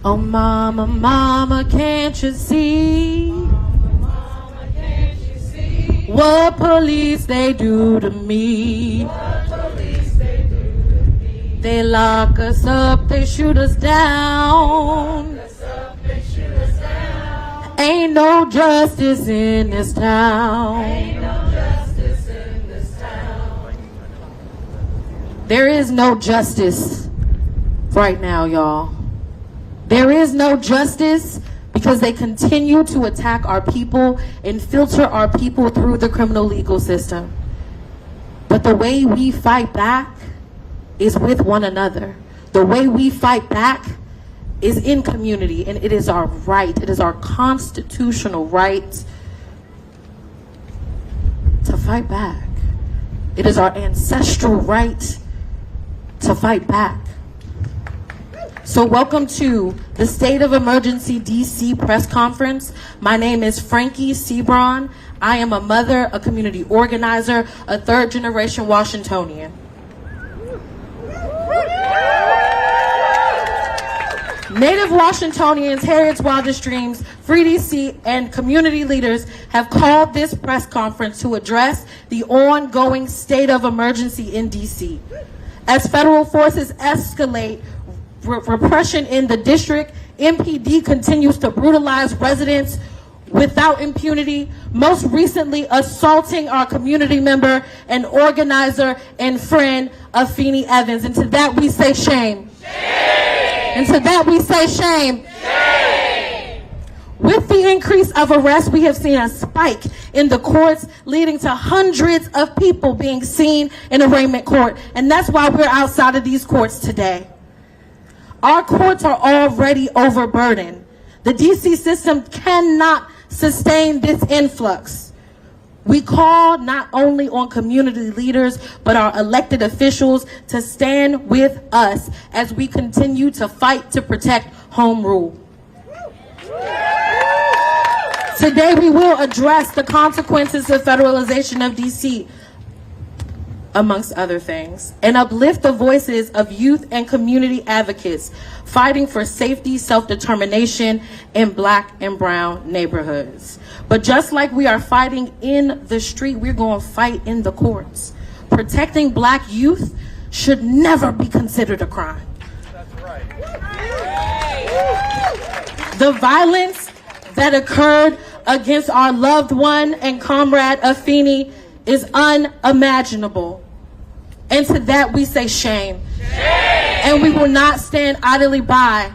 Oh mama, mama, can't you see? Mama, can't you see? What police they do to me? What police they do to me? They lock us up, they shoot us down. Lock us up, they shoot us down. Ain't no justice in this town. Ain't no justice in this town. There is no justice right now, y'all. There is no justice because they continue to attack our people and filter our people through the criminal legal system. But the way we fight back is with one another. The way we fight back is in community, and it is our right. It is our constitutional right to fight back. It is our ancestral right to fight back. So welcome to the State of Emergency DC press conference. My name is Frankie Sebron. I am a mother, a community organizer, a third generation Washingtonian. Native Washingtonians, Harriet's Wildest Dreams, Free DC, and community leaders have called this press conference to address the ongoing state of emergency in DC. As federal forces escalate repression in the district, MPD continues to brutalize residents without impunity, most recently assaulting our community member and organizer and friend, Afenie Evans. And to that we say shame. Shame. And to that we say shame. Shame. With the increase of arrests, we have seen a spike in the courts, leading to hundreds of people being seen in arraignment court. And that's why we're outside of these courts today. Our courts are already overburdened. The DC system cannot sustain this influx. We call not only on community leaders, but our elected officials to stand with us as we continue to fight to protect home rule. Today we will address the consequences of federalization of DC, amongst other things, and uplift the voices of youth and community advocates fighting for safety, self-determination in Black and brown neighborhoods. But just like we are fighting in the street, we're going to fight in the courts. Protecting Black youth should never be considered a crime. That's right. The violence that occurred against our loved one and comrade Afenie is unimaginable. And to that we say shame. Shame. And we will not stand idly by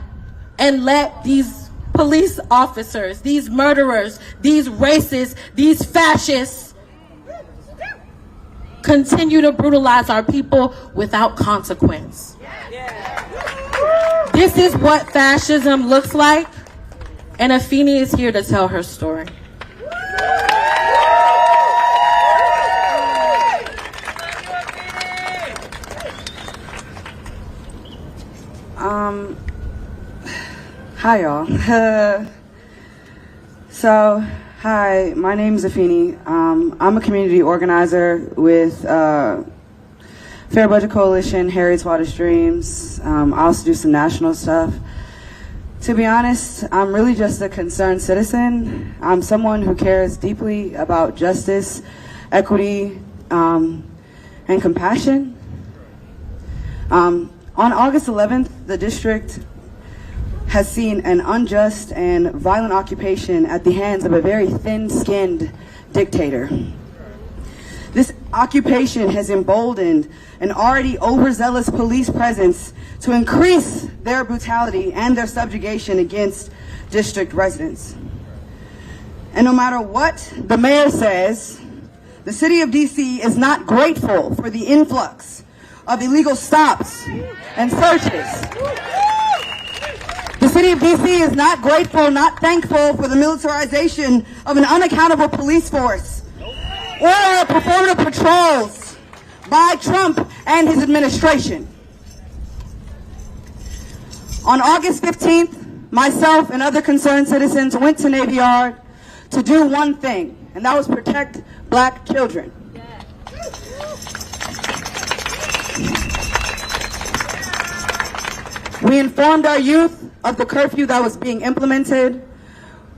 and let these police officers, these murderers, these racists, these fascists continue to brutalize our people without consequence. This is what fascism looks like, and Afenie is here to tell her story. Hi y'all. Hi, my name is Afenie. I'm a community organizer with Fair Budget Coalition, Harriet's Wildest Dreams. I also do some national stuff. To be honest, I'm really just a concerned citizen. I'm someone who cares deeply about justice, equity, and compassion. On August 11th, the district has seen an unjust and violent occupation at the hands of a very thin-skinned dictator. This occupation has emboldened an already overzealous police presence to increase their brutality and their subjugation against district residents. And no matter what the mayor says, the city of DC is not grateful for the influx of illegal stops and searches. The city of DC is not grateful, not thankful for the militarization of an unaccountable police force or performative patrols by Trump and his administration. On August 15th, myself and other concerned citizens went to Navy Yard to do one thing, and that was protect Black children. We informed our youth of the curfew that was being implemented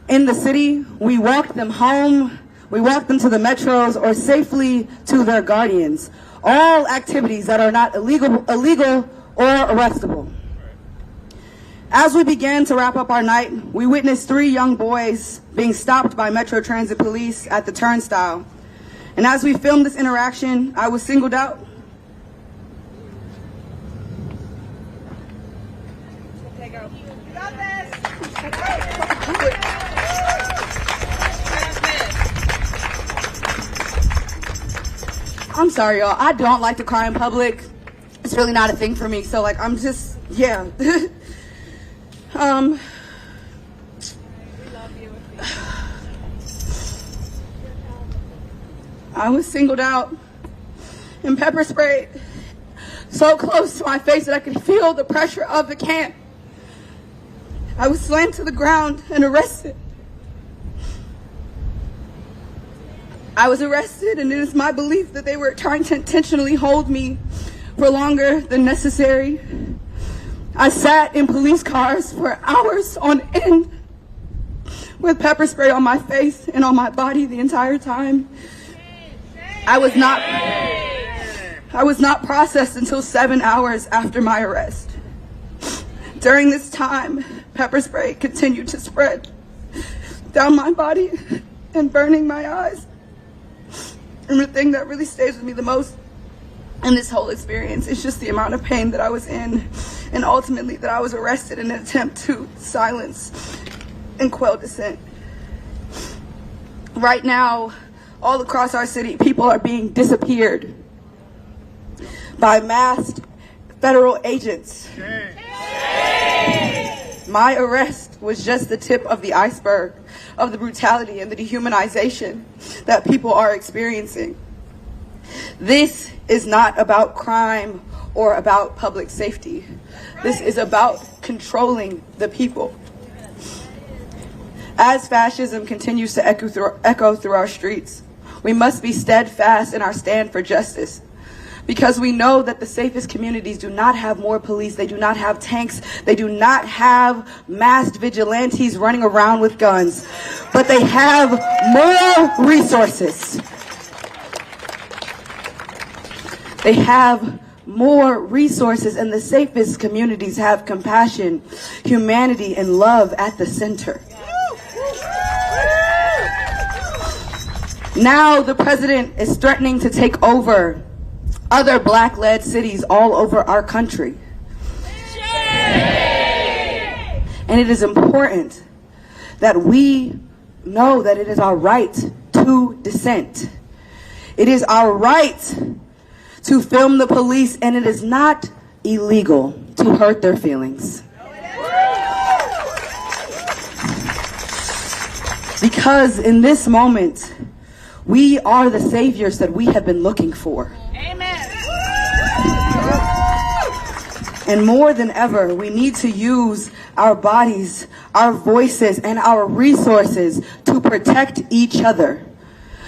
in the city, we walked them home, we walked them to the metros, or safely to their guardians. All activities that are not illegal or arrestable. As we began to wrap up our night, we witnessed 3 young boys being stopped by Metro Transit Police at the turnstile. And as we filmed this interaction, I was singled out. I'm sorry, y'all. I don't like to cry in public. It's really not a thing for me. So, like, I'm just, yeah. I was singled out and pepper sprayed so close to my face that I could feel the pressure of the camp. I was slammed to the ground and arrested. I was arrested, and it is my belief that they were trying to intentionally hold me for longer than necessary. I sat in police cars for hours on end with pepper spray on my face and on my body the entire time. I was not processed until 7 hours after my arrest. During this time, pepper spray continued to spread down my body and burning my eyes. And the thing that really stays with me the most in this whole experience is just the amount of pain that I was in, and ultimately that I was arrested in an attempt to silence and quell dissent. Right now, all across our city, people are being disappeared by masked federal agents. My arrest was just the tip of the iceberg of the brutality and the dehumanization that people are experiencing. This is not about crime or about public safety. This is about controlling the people. As fascism continues to echo through our streets, we must be steadfast in our stand for justice, because we know that the safest communities do not have more police, they do not have tanks, they do not have masked vigilantes running around with guns, but they have more resources. They have more resources, and the safest communities have compassion, humanity, and love at the center. Now the president is threatening to take over other Black-led cities all over our country. And it is important that we know that it is our right to dissent. It is our right to film the police, and it is not illegal to hurt their feelings. Because in this moment, we are the saviors that we have been looking for. And more than ever, we need to use our bodies, our voices, and our resources to protect each other.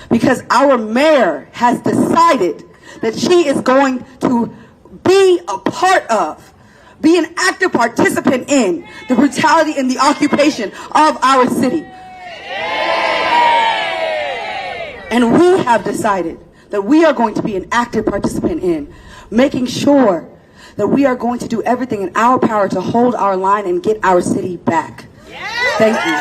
Because our mayor has decided that she is going to be a part of, be an active participant in the brutality and the occupation of our city. And we have decided that we are going to be an active participant in making sure that we are going to do everything in our power to hold our line and get our city back. Thank you.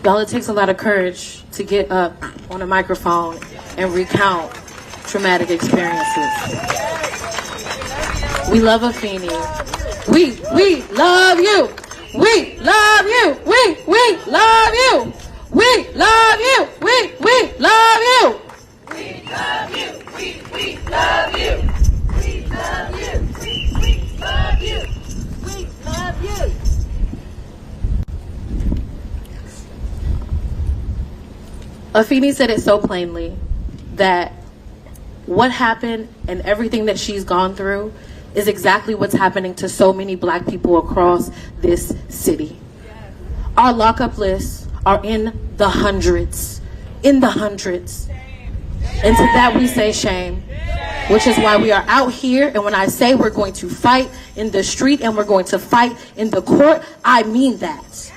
Y'all, it takes a lot of courage to get up on a microphone and recount traumatic experiences. We love Afenie. We love you. We love you. We love you. We love you. We love you. We love you. We love you. We love you. We love you. We love you. Afenie said it so plainly that what happened and everything that she's gone through is exactly what's happening to so many Black people across this city. Our lockup lists are in the hundreds. In the hundreds. And to that we say shame. Which is why we are out here, and when I say we're going to fight in the street and we're going to fight in the court, I mean that.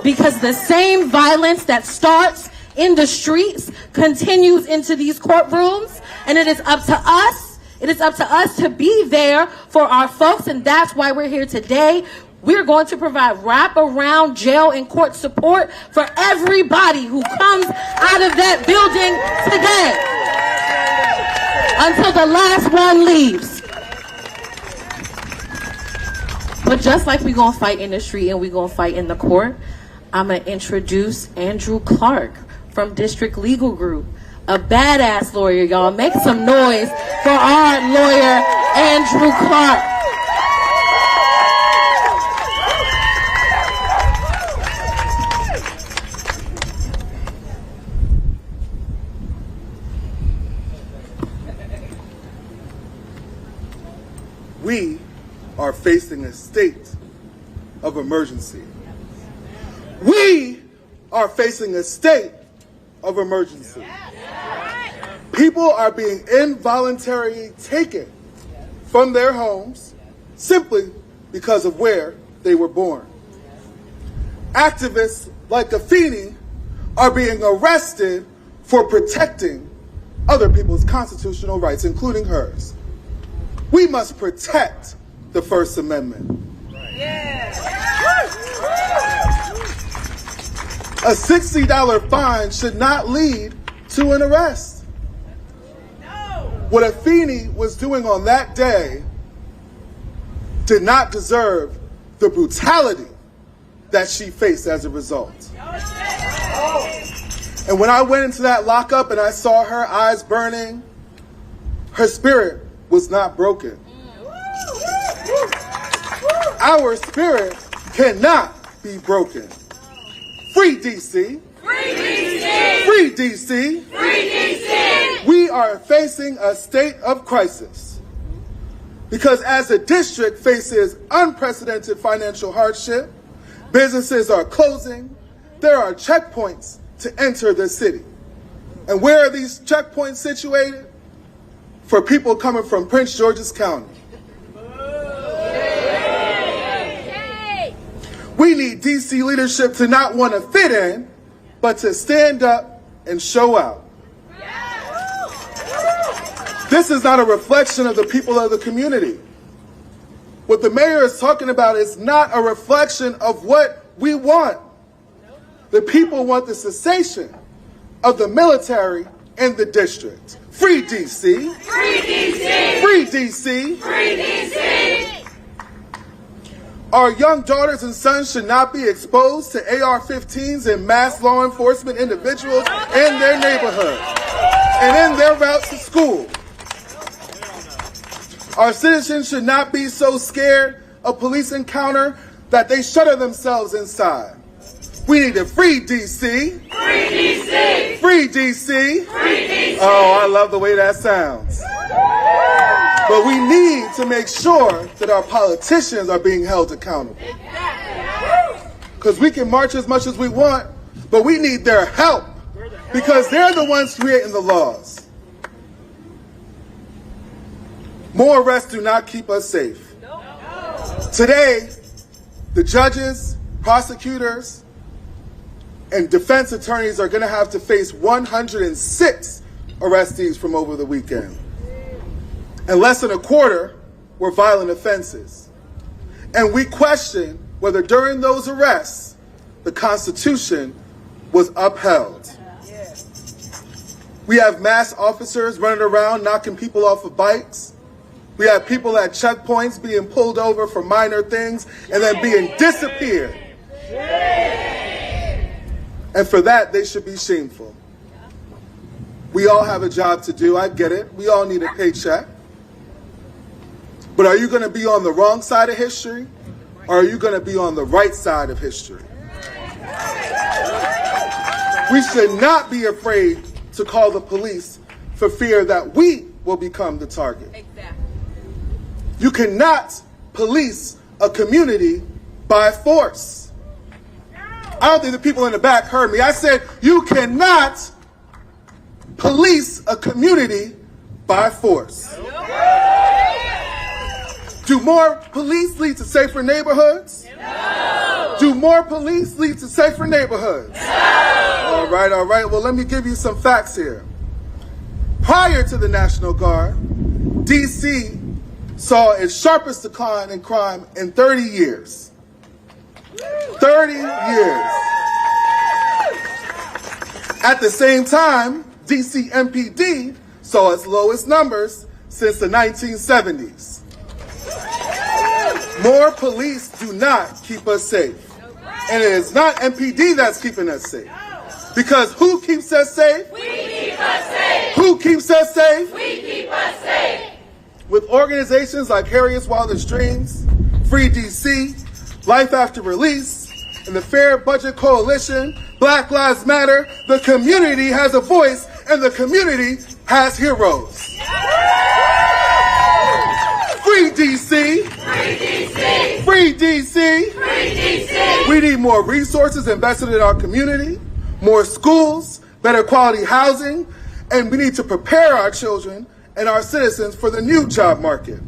Because the same violence that starts in the streets continues into these courtrooms, and it is up to us. It is up to us to be there for our folks, and that's why we're here today. We're going to provide wraparound jail and court support for everybody who comes out of that building today. Until the last one leaves. But just like we're going to fight in the street and we're going to fight in the court, I'm going to introduce Andrew Clark from District Legal Group. A badass lawyer, y'all. Make some noise for our lawyer, Andrew Clark. We are facing a state of emergency. We are facing a state of emergency. People are being involuntarily taken from their homes simply because of where they were born. Activists like Afenie are being arrested for protecting other people's constitutional rights, including hers. We must protect the First Amendment. A $60 fine should not lead to an arrest. What Afenie was doing on that day did not deserve the brutality that she faced as a result. And when I went into that lockup and I saw her eyes burning, her spirit was not broken. Our spirit cannot be broken. Free DC. Free DC. Free DC. Free DC. We are facing a state of crisis because as the district faces unprecedented financial hardship, businesses are closing, there are checkpoints to enter the city. And where are these checkpoints situated? For people coming from Prince George's County. We need DC leadership to not want to fit in, but to stand up and show out. This is not a reflection of the people of the community. What the mayor is talking about is not a reflection of what we want. The people want the cessation of the military in the district. Free DC. Free DC. Free DC. Free DC. Our young daughters and sons should not be exposed to AR-15s and mass law enforcement individuals in their neighborhoods and in their routes to school. Our citizens should not be so scared of police encounter that they shutter themselves inside. We need to free DC. Free DC. Free DC. Free DC. Oh, I love the way that sounds. But we need to make sure that our politicians are being held accountable. Because we can march as much as we want, but we need their help because they're the ones creating the laws. More arrests do not keep us safe. Today, the judges, prosecutors, and defense attorneys are going to have to face 106 arrestees from over the weekend. And less than a quarter were violent offenses. And we question whether during those arrests, the Constitution was upheld. We have mass officers running around knocking people off of bikes. We have people at checkpoints being pulled over for minor things and then being disappeared. And for that, they should be shameful. We all have a job to do. I get it. We all need a paycheck. But are you going to be on the wrong side of history, or are you going to be on the right side of history? We should not be afraid to call the police for fear that we will become the target. Exactly. You cannot police a community by force. I don't think the people in the back heard me. I said you cannot police a community by force. Do more police lead to safer neighborhoods? No. Do more police lead to safer neighborhoods? No. All right, all right. Well, let me give you some facts here. Prior to the National Guard, D.C. saw its sharpest decline in crime in 30 years. 30 years. At the same time, D.C. MPD saw its lowest numbers since the 1970s. More police do not keep us safe. And it is not MPD that's keeping us safe. Because who keeps us safe? We keep us safe. Who keeps us safe? We keep us safe. With organizations like Harriet's Wildest Dreams, Free DC, Life After Release, and the Fair Budget Coalition, Black Lives Matter, the community has a voice and the community has heroes. Free DC! Free DC! Free DC! Free DC! We need more resources invested in our community, more schools, better quality housing, and we need to prepare our children and our citizens for the new job market.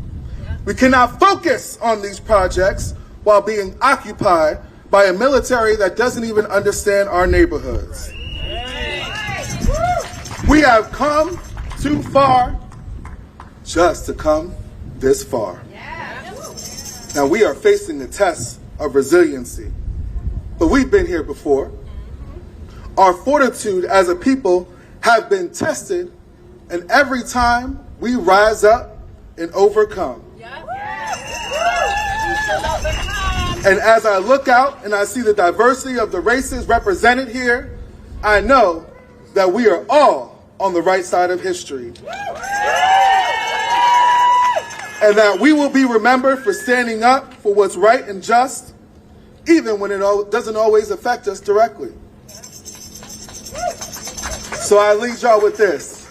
We cannot focus on these projects while being occupied by a military that doesn't even understand our neighborhoods. We have come too far just to come this far. Now we are facing the test of resiliency, but we've been here before. Our fortitude as a people have been tested, and every time we rise up and overcome. And as I look out and I see the diversity of the races represented here, I know that we are all on the right side of history. And that we will be remembered for standing up for what's right and just, even when it doesn't always affect us directly. So I leave y'all with this.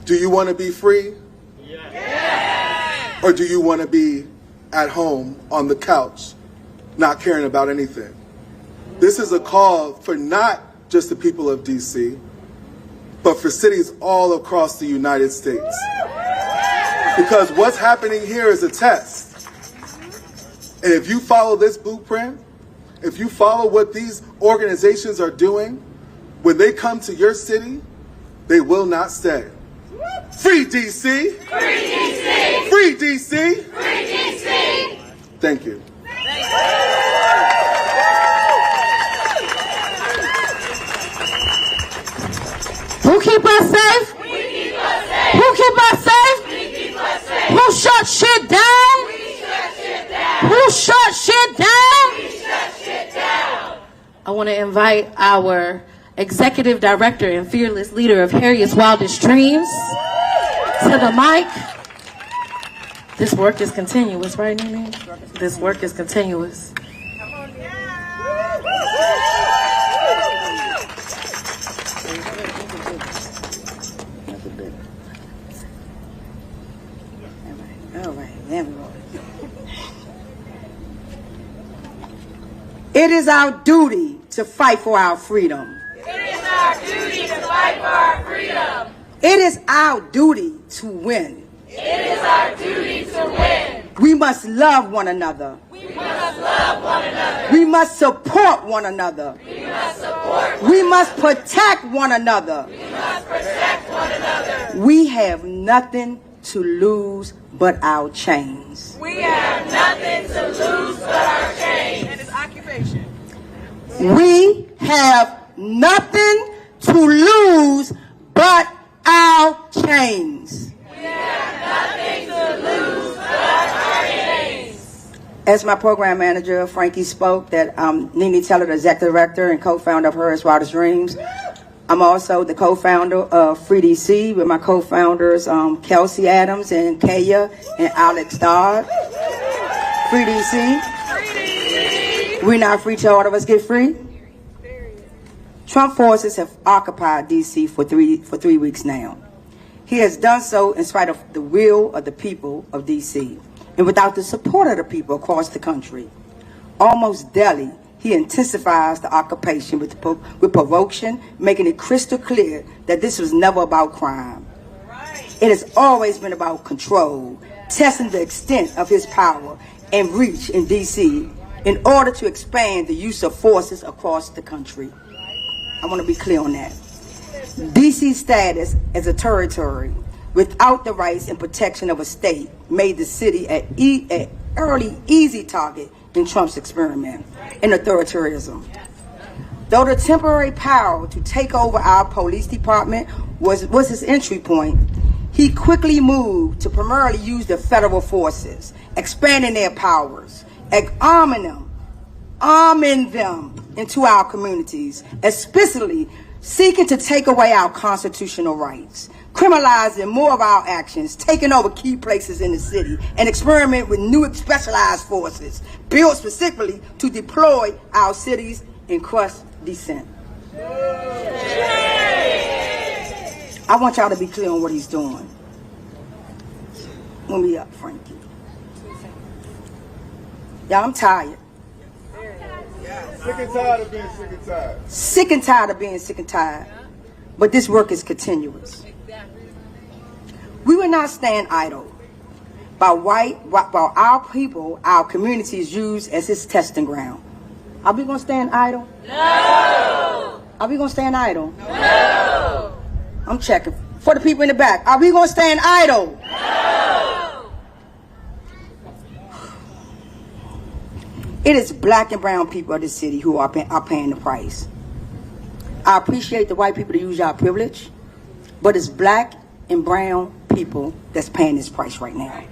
Do you want to be free? Yeah. Or do you want to be at home on the couch, not caring about anything? This is a call for not just the people of DC, but for cities all across the United States. Because what's happening here is a test. And if you follow this blueprint, if you follow what these organizations are doing, when they come to your city, they will not stay. Free DC! Free DC! Free DC! Free DC! Thank you. Who keep us safe? We keep us safe. Who keep us safe? We keep us safe. Who shut shit down? We shut shit down. Who shut shit down? We shut shit down. I want to invite our Executive Director and fearless leader of Harriet's Wildest Dreams to the mic. This work is continuous, right, Nene? This work is continuous. All right, there we go. It is our duty to fight for our freedom. It is our duty to fight for our freedom. It is our duty to win. It is our duty to win. We must love one another. We must love one another. We must support one another. We must support. We must protect one another. We must protect one another. We have nothing to lose but our chains. We have nothing to lose but our chains. And its occupation. We have nothing to lose but our chains. We have nothing to lose but our chains. As my program manager, Frankie, spoke, that Nene Teller, the executive director and co-founder of Harriet's Wildest Dreams. I'm also the co-founder of Free DC with my co-founders Kelsey Adams and Kaya and Alex Dodd. Free DC. We're not free till all of us get free. Trump forces have occupied DC for three weeks now. He has done so in spite of the will of the people of DC and without the support of the people across the country. Almost daily, he intensifies the occupation with provocation, making it crystal clear that this was never about crime. It has always been about control, testing the extent of his power and reach in D.C. in order to expand the use of forces across the country. I want to be clear on that. D.C.'s status as a territory without the rights and protection of a state made the city an early, easy target in Trump's experiment in authoritarianism. Though the temporary power to take over our police department was his entry point, he quickly moved to primarily use the federal forces, expanding their powers, arming them into our communities, especially seeking to take away our constitutional rights, criminalizing more of our actions, taking over key places in the city, and experiment with new specialized forces built specifically to deploy our cities in crush dissent. I want y'all to be clear on what he's doing. When we up, Frankie. Y'all, I'm tired. Sick and tired of being sick and tired. Sick and tired of being sick and tired. But this work is continuous. We will not stand idle while our people, our communities used as his testing ground. Are we going to stand idle? No! Are we going to stand idle? No! I'm checking. For the people in the back, are we going to stand idle? No! It is black and brown people of this city who are paying the price. I appreciate the white people to use our privilege, but it's black and brown people that's paying this price right now.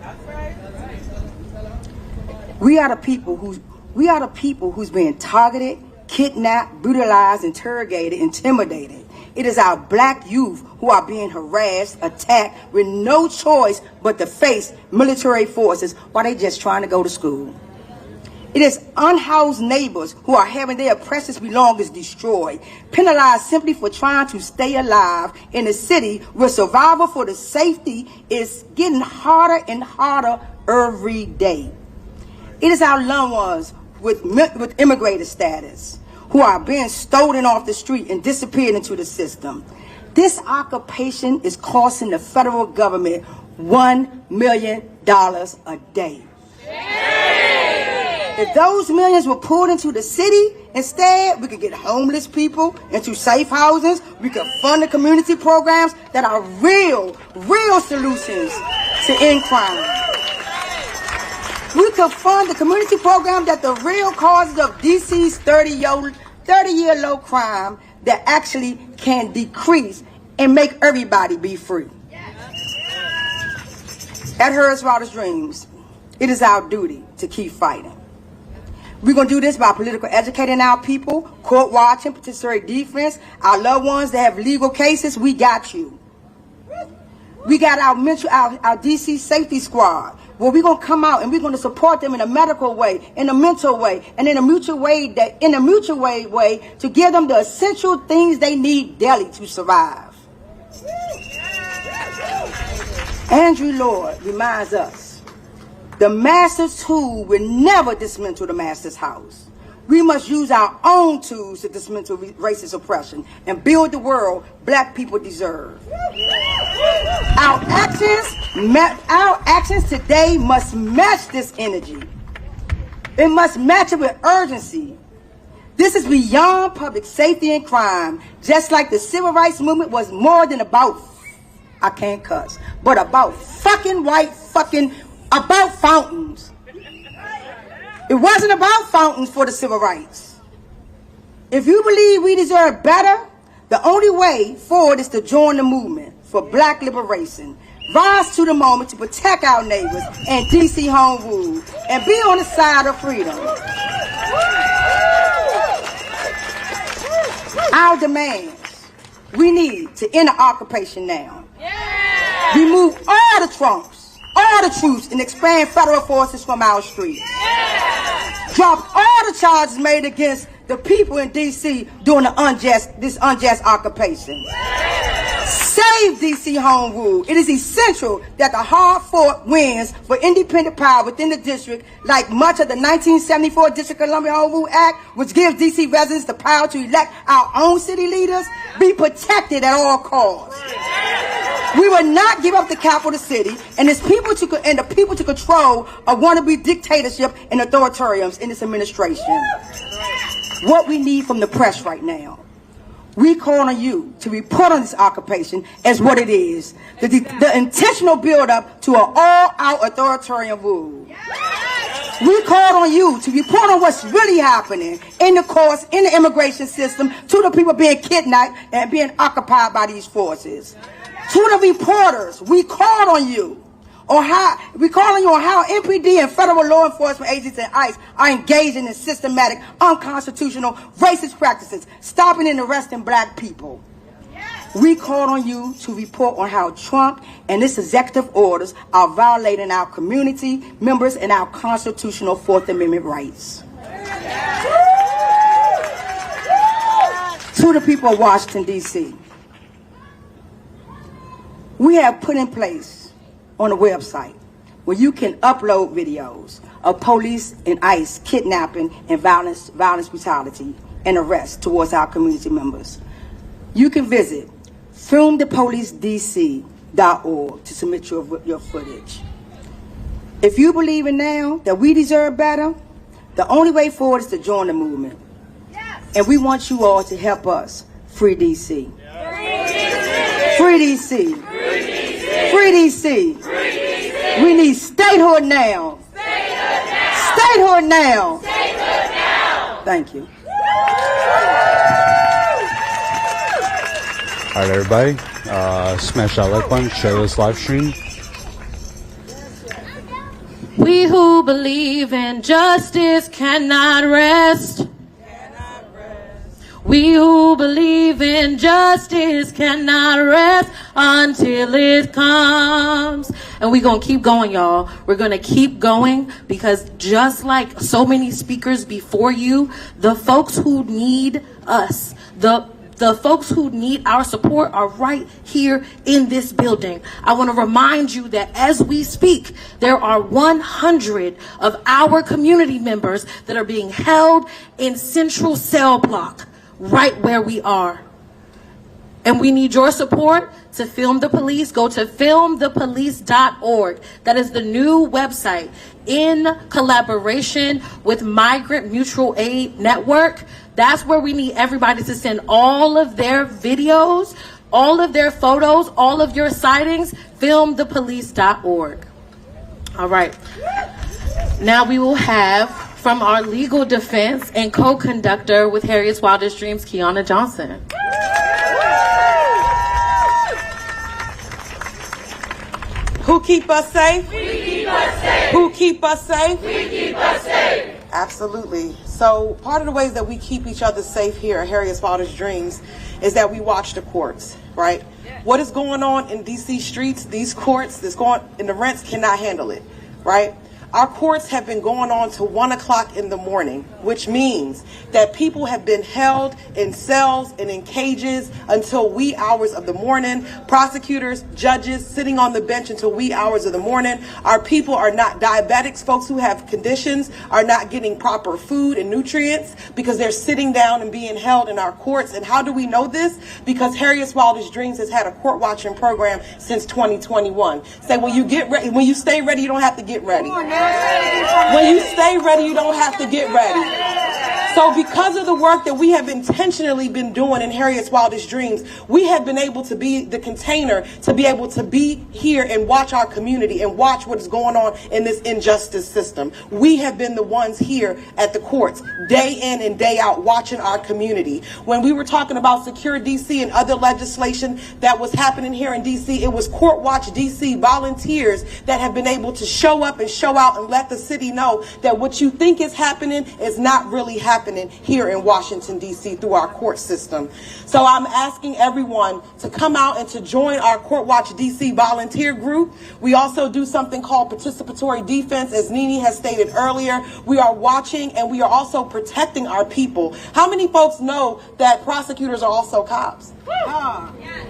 We are the people who's being targeted, kidnapped, brutalized, interrogated, intimidated. It is our black youth who are being harassed, attacked, with no choice but to face military forces while they just trying to go to school. It is unhoused neighbors who are having their precious belongings destroyed, penalized simply for trying to stay alive in a city where survival for the safety is getting harder and harder every day. It is our loved ones with immigrator status who are being stolen off the street and disappeared into the system. This occupation is costing the federal government $1 million a day. If those millions were poured into the city, instead, we could get homeless people into safe houses. We could fund the community programs that are real solutions to end crime. We could fund the community program that the real causes of DC's 30-year low crime that actually can decrease and make everybody be free. At Harris Wildest Dreams, it is our duty to keep fighting. We're going to do this by political educating our people, court watching, participatory defense, our loved ones that have legal cases. We got you. We got our DC safety squad, where we're going to come out and we're going to support them in a medical way, in a mental way, and in a mutual way to give them the essential things they need daily to survive. Andrew Lord reminds us, the master's tool will never dismantle the master's house. We must use our own tools to dismantle racist oppression and build the world black people deserve. Our actions today must match this energy. It must match it with urgency. This is beyond public safety and crime, just like the civil rights movement was more than about, I can't cuss, but about about fountains. It wasn't about fountains for the civil rights. If you believe we deserve better, the only way forward is to join the movement for black liberation, rise to the moment to protect our neighbors and DC home rule, and be on the side of freedom. Our demands, we need to end the occupation now. Remove all the troops, and expand federal forces from our streets. Drop all the charges made against the people in D.C. during this unjust occupation. Save DC home rule. It is essential that the hard-fought wins for independent power within the district, like much of the 1974 District of Columbia Home Rule Act, which gives DC residents the power to elect our own city leaders, be protected at all costs. We will not give up the capital city and the people to control a wannabe dictatorship and authoritarians in this administration. What we need from the press right now. We call on you to report on this occupation as what it is, the intentional build-up to an all-out authoritarian rule. We call on you to report on what's really happening in the courts, in the immigration system, to the people being kidnapped and being occupied by these forces. To the reporters, we call on you. On how MPD and federal law enforcement agencies and ICE are engaging in systematic, unconstitutional, racist practices, stopping and arresting black people. We call on you to report on how Trump and his executive orders are violating our community members and our constitutional Fourth Amendment rights. To the people of Washington, D.C., we have put in place on the website where you can upload videos of police and ICE kidnapping and violence, brutality, and arrest towards our community members. You can visit filmthepolicedc.org to submit your footage. If you believe in now that we deserve better, the only way forward is to join the movement. And we want you all to help us free DC. Free DC. Free DC. We need statehood now. Statehood now. Thank you. All right, everybody, smash that like button, share this live stream. We who believe in justice cannot rest. We who believe in justice cannot rest until it comes. And we're going to keep going, y'all. We're going to keep going because just like so many speakers before you, the folks who need us, the folks who need our support are right here in this building. I want to remind you that as we speak, there are 100 of our community members that are being held in Central Cell Block, right where we are. And we need your support to film the police. Go to filmthepolice.org. That is the new website in collaboration with Migrant Mutual Aid Network. That's where we need everybody to send all of their videos, all of their photos, all of your sightings, filmthepolice.org. All right. Now we will have from our legal defense and co-conductor with Harriet's Wildest Dreams, Kiana Johnson. Who keep us safe? We keep us safe. Who keep us safe? We keep us safe. Absolutely. So part of the ways that we keep each other safe here at Harriet's Wildest Dreams is that we watch the courts, right? Yeah. What is going on in DC streets, these courts, and the rents cannot handle it, right? Our courts have been going on to 1 o'clock in the morning, which means that people have been held in cells and in cages until wee hours of the morning. Prosecutors, judges sitting on the bench until wee hours of the morning. Our people are not diabetics. Folks who have conditions are not getting proper food and nutrients because they're sitting down and being held in our courts. And how do we know this? Because Harriet's Wildest Dreams has had a court watching program since 2021. Say, when you get ready, when you stay ready, you don't have to get ready. When you stay ready, you don't have to get ready. So because of the work that we have intentionally been doing in Harriet's Wildest Dreams, we have been able to be the container to be able to be here and watch our community and watch what is going on in this injustice system. We have been the ones here at the courts, day in and day out, watching our community. When we were talking about Secure DC and other legislation that was happening here in DC, it was Court Watch DC volunteers that have been able to show up and show out and let the city know that what you think is happening is not really happening here in Washington, D.C. through our court system. So I'm asking everyone to come out and to join our Court Watch D.C. volunteer group. We also do something called participatory defense, as Nene has stated earlier. We are watching and we are also protecting our people. How many folks know that prosecutors are also cops?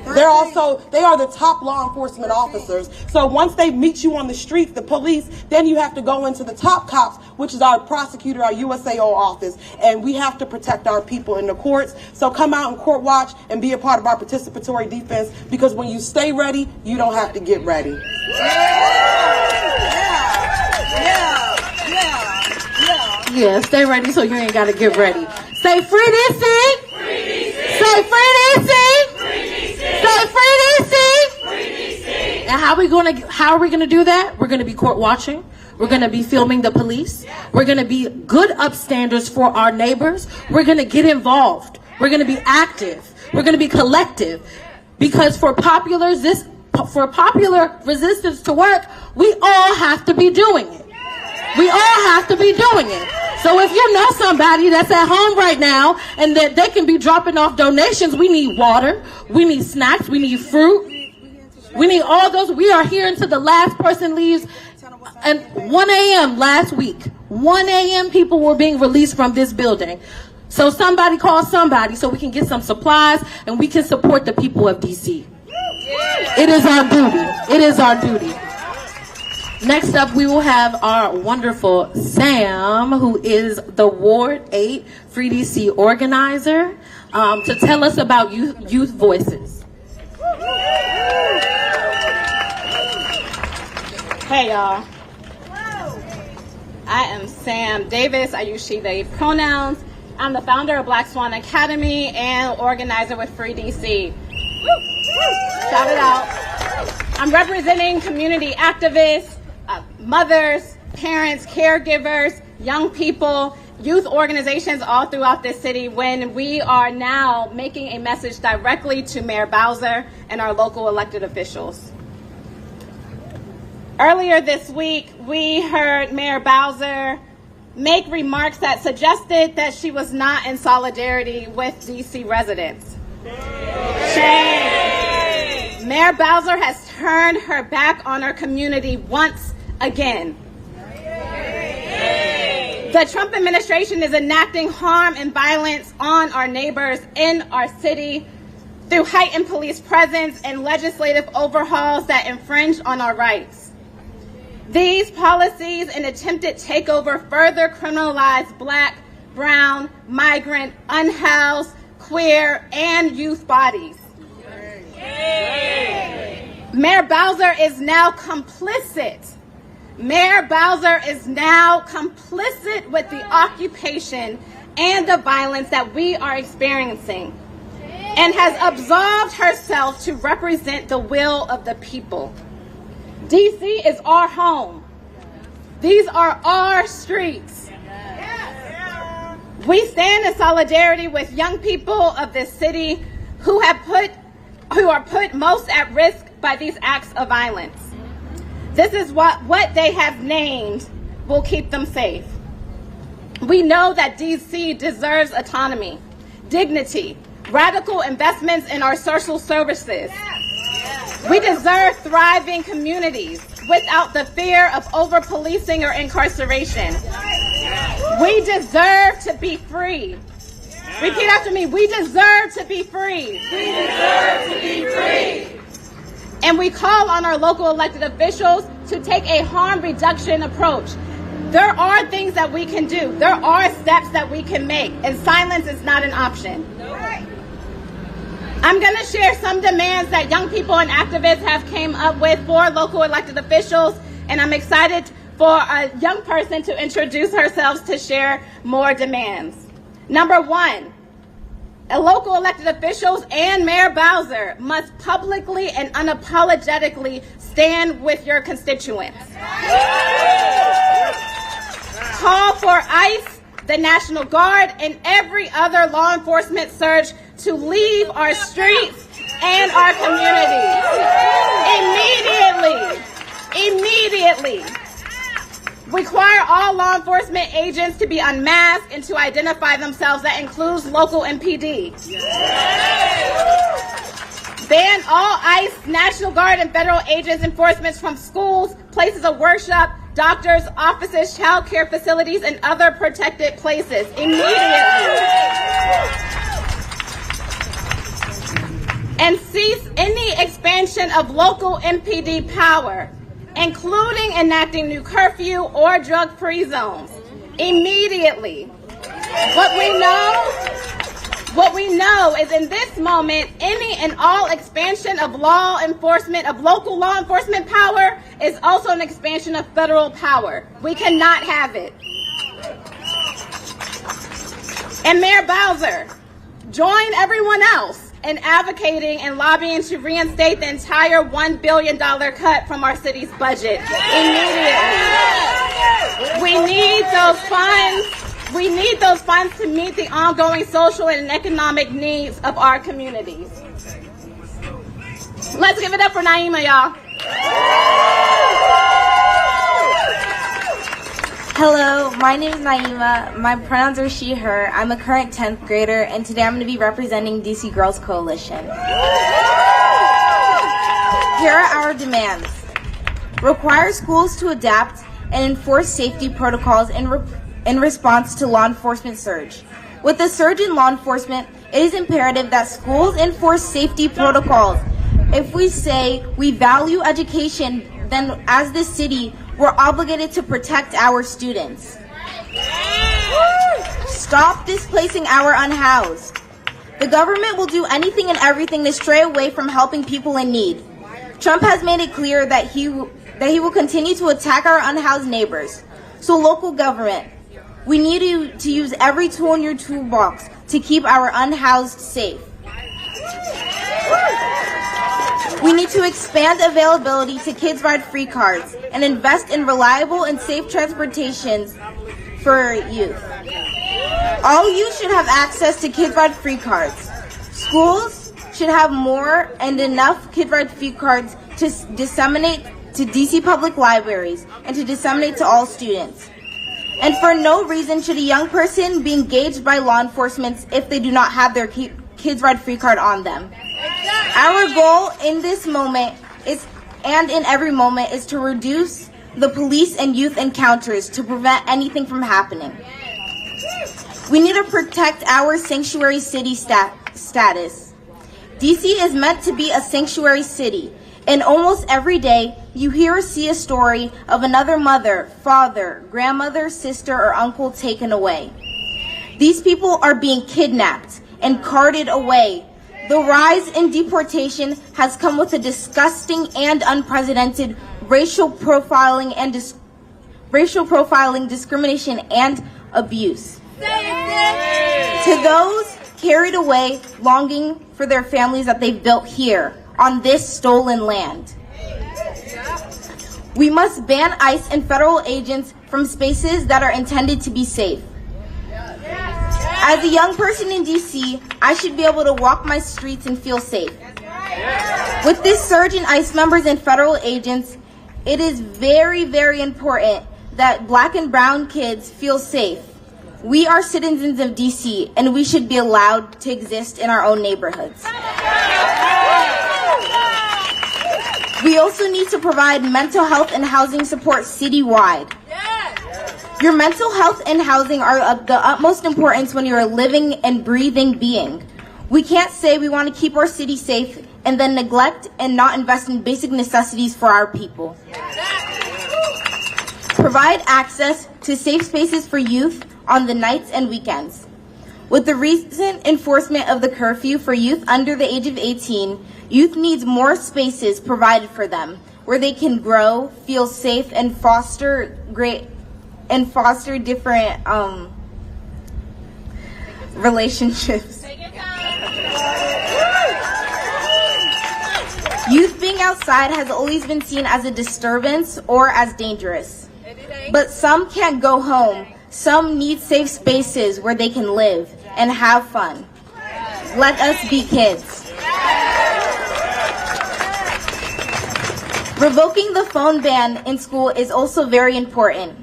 They are the top law enforcement officers. So once they meet you on the street, the police, then you have to go into the top cops, which is our prosecutor, our USAO office, and we have to protect our people in the courts. So come out and court watch and be a part of our participatory defense, because when you stay ready, you don't have to get ready. Yeah, stay ready so you ain't got to get ready. Say free DC. Say free DC. Say free DC. And how are we gonna do that? We're gonna be court watching. We're gonna be filming the police. We're gonna be good upstanders for our neighbors. We're gonna get involved. We're gonna be active. We're gonna be collective. Because for popular resistance to work, we all have to be doing it. We all have to be doing it. So if you know somebody that's at home right now and that they can be dropping off donations, we need water, we need snacks, we need fruit, we need all those. We are here until the last person leaves. And 1 a.m. last week, 1 a.m. people were being released from this building. So somebody call somebody so we can get some supplies and we can support the people of DC. It is our duty. It is our duty. Next up, we will have our wonderful Sam, who is the Ward 8 Free DC organizer, to tell us about youth voices. Hey, y'all. I am Sam Davis. I use she, they pronouns. I'm the founder of Black Swan Academy and organizer with Free DC. Shout it out. I'm representing community activists, mothers, parents, caregivers, young people, youth organizations all throughout this city when we are now making a message directly to Mayor Bowser and our local elected officials. Earlier this week, we heard Mayor Bowser make remarks that suggested that she was not in solidarity with DC residents. Shame. Mayor Bowser has turned her back on our community once again. The Trump administration is enacting harm and violence on our neighbors in our city through heightened police presence and legislative overhauls that infringe on our rights. These policies and attempted takeover further criminalize Black, brown, migrant, unhoused, queer, and youth bodies. Mayor Bowser is now complicit. Mayor Bowser is now complicit with the occupation and the violence that we are experiencing and has absolved herself to represent the will of the people. DC is our home. These are our streets. We stand in solidarity with young people of this city who are put most at risk by these acts of violence. This is what they have named will keep them safe. We know that DC deserves autonomy, dignity, radical investments in our social services. We deserve thriving communities without the fear of over-policing or incarceration. We deserve to be free. Repeat after me. We deserve to be free. We deserve to be free. And we call on our local elected officials to take a harm reduction approach. There are things that we can do. There are steps that we can make, and silence is not an option. I'm going to share some demands that young people and activists have came up with for local elected officials, and I'm excited for a young person to introduce herself to share more demands. Number one, local elected officials and Mayor Bowser must publicly and unapologetically stand with your constituents. Call for ICE, the National Guard, and every other law enforcement surge to leave our streets and our communities. Immediately. Require all law enforcement agents to be unmasked and to identify themselves. That includes local MPD. Ban all ICE, National Guard, and federal agents enforcement from schools, places of worship, doctors, offices, child care facilities, and other protected places immediately. and cease any expansion of local MPD power, including enacting new curfew or drug-free zones immediately. What we know is in this moment, any and all expansion of local law enforcement power is also an expansion of federal power. We cannot have it. And Mayor Bowser, join everyone else in advocating and lobbying to reinstate the entire $1 billion cut from our city's budget immediately. We need those funds. We need those funds to meet the ongoing social and economic needs of our communities. Let's give it up for Naima, y'all. Hello, my name is Naima. My pronouns are she, her. I'm a current 10th grader, and today I'm going to be representing DC Girls Coalition. Here are our demands. Require schools to adapt and enforce safety protocols in response to law enforcement surge. With the surge in law enforcement, it is imperative that schools enforce safety protocols. If we say we value education, then as the city, we're obligated to protect our students. Stop displacing our unhoused. The government will do anything and everything to stray away from helping people in need. Trump has made it clear that he will continue to attack our unhoused neighbors. So local government, we need to use every tool in your toolbox to keep our unhoused safe. We need to expand availability to Kids Ride free cards and invest in reliable and safe transportations for youth. All youth should have access to Kids Ride free cards. Schools should have more and enough Kids Ride free cards to disseminate to DC public libraries and to disseminate to all students. And for no reason should a young person be engaged by law enforcement if they do not have their Kids Ride free card on them. Our goal in this moment and in every moment is to reduce the police and youth encounters to prevent anything from happening. We need to protect our sanctuary city status. DC is meant to be a sanctuary city, and almost every day you hear or see a story of another mother, father, grandmother, sister, or uncle taken away. These people are being kidnapped and carted away. The rise in deportation has come with a disgusting and unprecedented racial profiling, discrimination, and abuse. To those carried away longing for their families that they've built here on this stolen land. We must ban ICE and federal agents from spaces that are intended to be safe. As a young person in DC, I should be able to walk my streets and feel safe. With this surge in ICE members and federal agents, it is very, very important that Black and brown kids feel safe. We are citizens of DC, and we should be allowed to exist in our own neighborhoods. We also need to provide mental health and housing support citywide. Your mental health and housing are of the utmost importance when you're a living and breathing being. We can't say we want to keep our city safe and then neglect and not invest in basic necessities for our people. Provide access to safe spaces for youth on the nights and weekends. With the recent enforcement of the curfew for youth under the age of 18, youth needs more spaces provided for them where they can grow, feel safe, and foster different relationships. Youth being outside has always been seen as a disturbance or as dangerous. But some can't go home. Some need safe spaces where they can live and have fun. Let us be kids. Revoking the phone ban in school is also very important.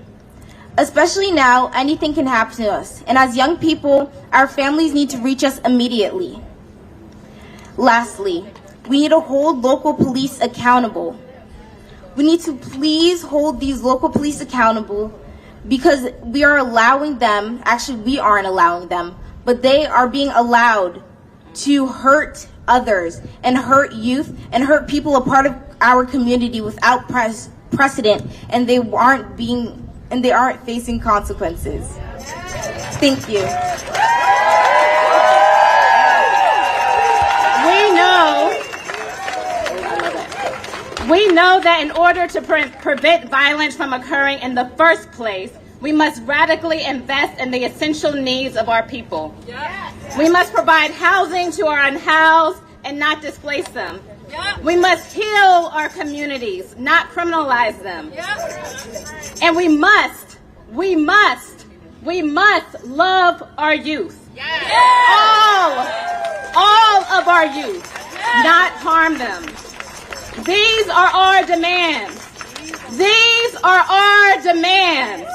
Especially now, anything can happen to us. And as young people, our families need to reach us immediately. Lastly, we need to hold local police accountable. We need to please hold these local police accountable because we are allowing them, actually we aren't allowing them, but they are being allowed to hurt others and hurt youth and hurt people a part of our community without precedent, and they aren't facing consequences. Thank you. We know that in order to prevent violence from occurring in the first place, we must radically invest in the essential needs of our people. Yes. We must provide housing to our unhoused and not displace them. Yep. We must heal our communities, not criminalize them. Yep. And we must love our youth. Yes. All of our youth, yes. Not harm them. These are our demands. These are our demands.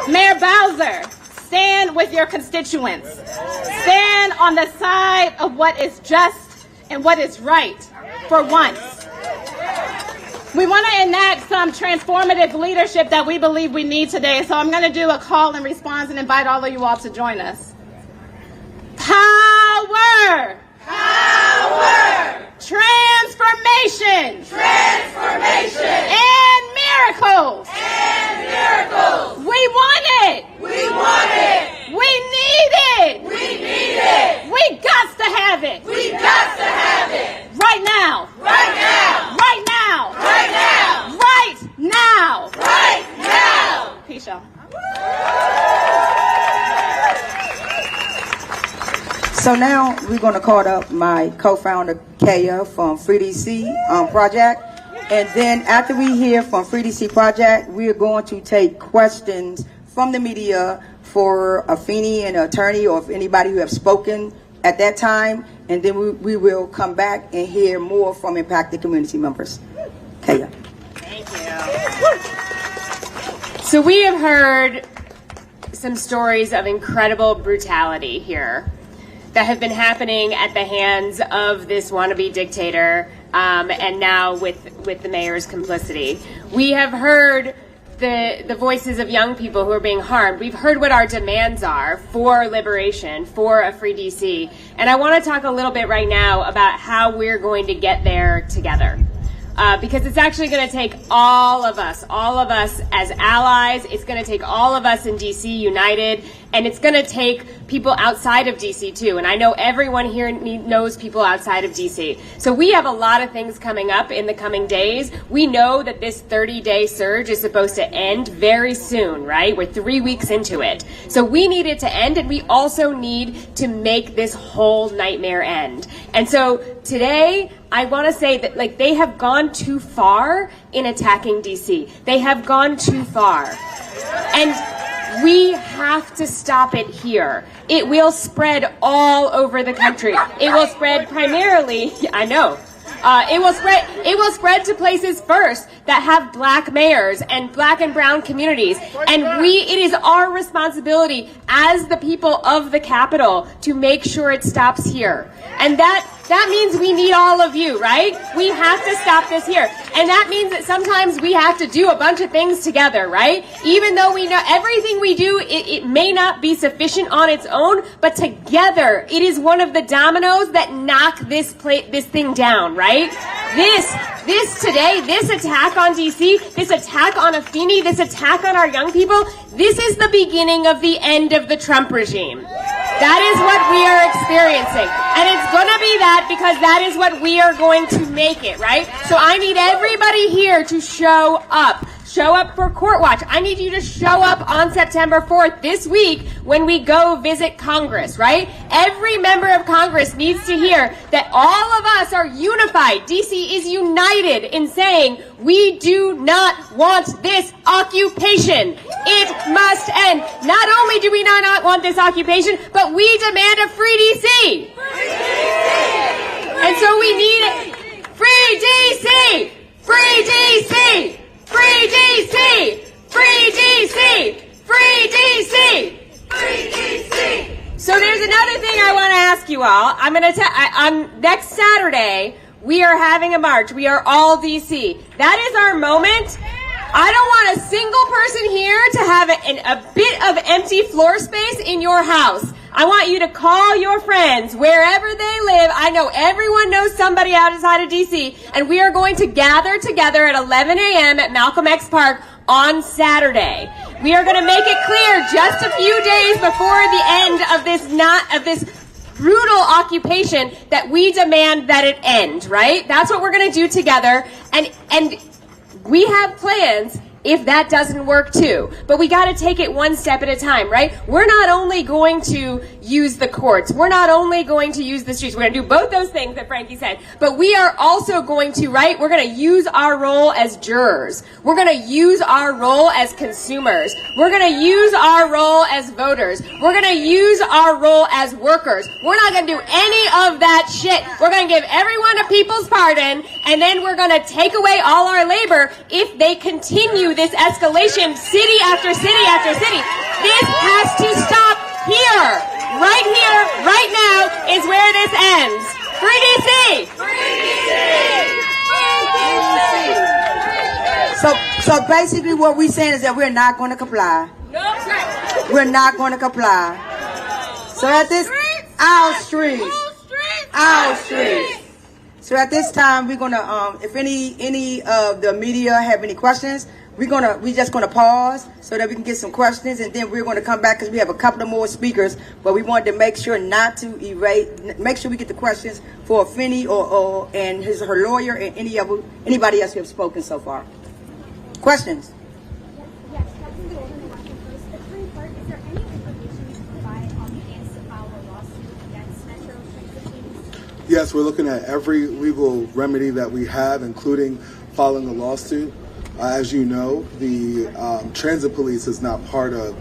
Mayor Bowser, stand with your constituents. Stand on the side of what is just and what is right for once. We want to enact some transformative leadership that we believe we need today, so I'm going to do a call and response and invite all of you all to join us. Power! Power! Transformation! Transformation! And miracles! And miracles! We want it! We want it! We need it! We need it! We got to have it! We got to have it! Right now! Right now! Right now! Right now! Right now! Right now! Peace, y'all. So now we're going to call up my co-founder, Kaya, from Free DC Project. And then after we hear from Free DC Project, we are going to take questions from the media for Afenie, an attorney, or if anybody who have spoken at that time. And then we will come back and hear more from impacted community members. Kaya. Thank you. So we have heard some stories of incredible brutality here that have been happening at the hands of this wannabe dictator, and now with the mayor's complicity. We have heard the voices of young people who are being harmed. We've heard what our demands are for liberation, for a free DC. And I want to talk a little bit right now about how we're going to get there together. Because it's actually going to take all of us as allies. It's going to take all of us in DC united, and it's going to take people outside of DC too. And I know everyone here knows people outside of DC. So we have a lot of things coming up in the coming days. We know that this 30-day surge is supposed to end very soon, right? We're 3 weeks into it. So we need it to end, and we also need to make this whole nightmare end. And so today, I want to say that they have gone too far in attacking DC. They have gone too far. And we have to stop it here. It will spread all over the country. It will spread primarily, I know. It will spread to places first that have black mayors and black and brown communities. And it is our responsibility as the people of the Capitol to make sure it stops here. And that means we need all of you, right? We have to stop this here. And that means that sometimes we have to do a bunch of things together, right? Even though we know everything we do, it may not be sufficient on its own, but together it is one of the dominoes that knock this thing down, right? This attack on DC, this attack on Afenie, this attack on our young people, this is the beginning of the end of the Trump regime. That is what we are experiencing. And it's going to be that because that is what we are going to make it, right? So I need everybody here to show up. Show up for Court Watch. I need you to show up on September 4th this week when we go visit Congress, right? Every member of Congress needs to hear that all of us are unified. DC is united in saying we do not want this occupation. It must end. Not only do we not want this occupation, but we demand a free DC. And so we need it. Free DC! Free DC! Free DC! Free DC! Free DC! Free DC! So there's another thing I want to ask you all. I'm going to on next Saturday, we are having a march. We are all DC. That is our moment. I don't want a single person here to have a bit of empty floor space in your house. I want you to call your friends wherever they live. I know everyone knows somebody outside of DC, and we are going to gather together at 11 a.m. at Malcolm X Park on Saturday. We are going to make it clear just a few days before the end of this brutal occupation that we demand that it end, right? That's what we're going to do together. And we have plans if that doesn't work too. But we got to take it one step at a time, right? We're not only going to use the courts. We're not only going to use the streets. We're going to do both those things that Frankie said. But we are also going to, right? We're going to use our role as jurors. We're going to use our role as consumers. We're going to use our role as voters. We're going to use our role as workers. We're not going to do any of that shit. We're going to give everyone a people's pardon, and then we're going to take away all our labor if they continue this escalation city after city after city. This has to stop here. Right here, right now is where this ends. Free DC! Free DC! So basically what we're saying is that we're not going to comply. We're not going to comply. So at this, our streets. So at this time, we're going to, if any of the media have any questions, we're just gonna pause so that we can get some questions, and then we're gonna come back because we have a couple of more speakers. But we wanted to make sure not to make sure we get the questions for Afenie and her lawyer and anybody else who have spoken so far. Questions? Yes, that's the only question first. The three-part, is there any information you can provide on the plans to file a lawsuit against Metro Transit? Yes, we're looking at every legal remedy that we have, including filing a lawsuit. As you know, the transit police is not part of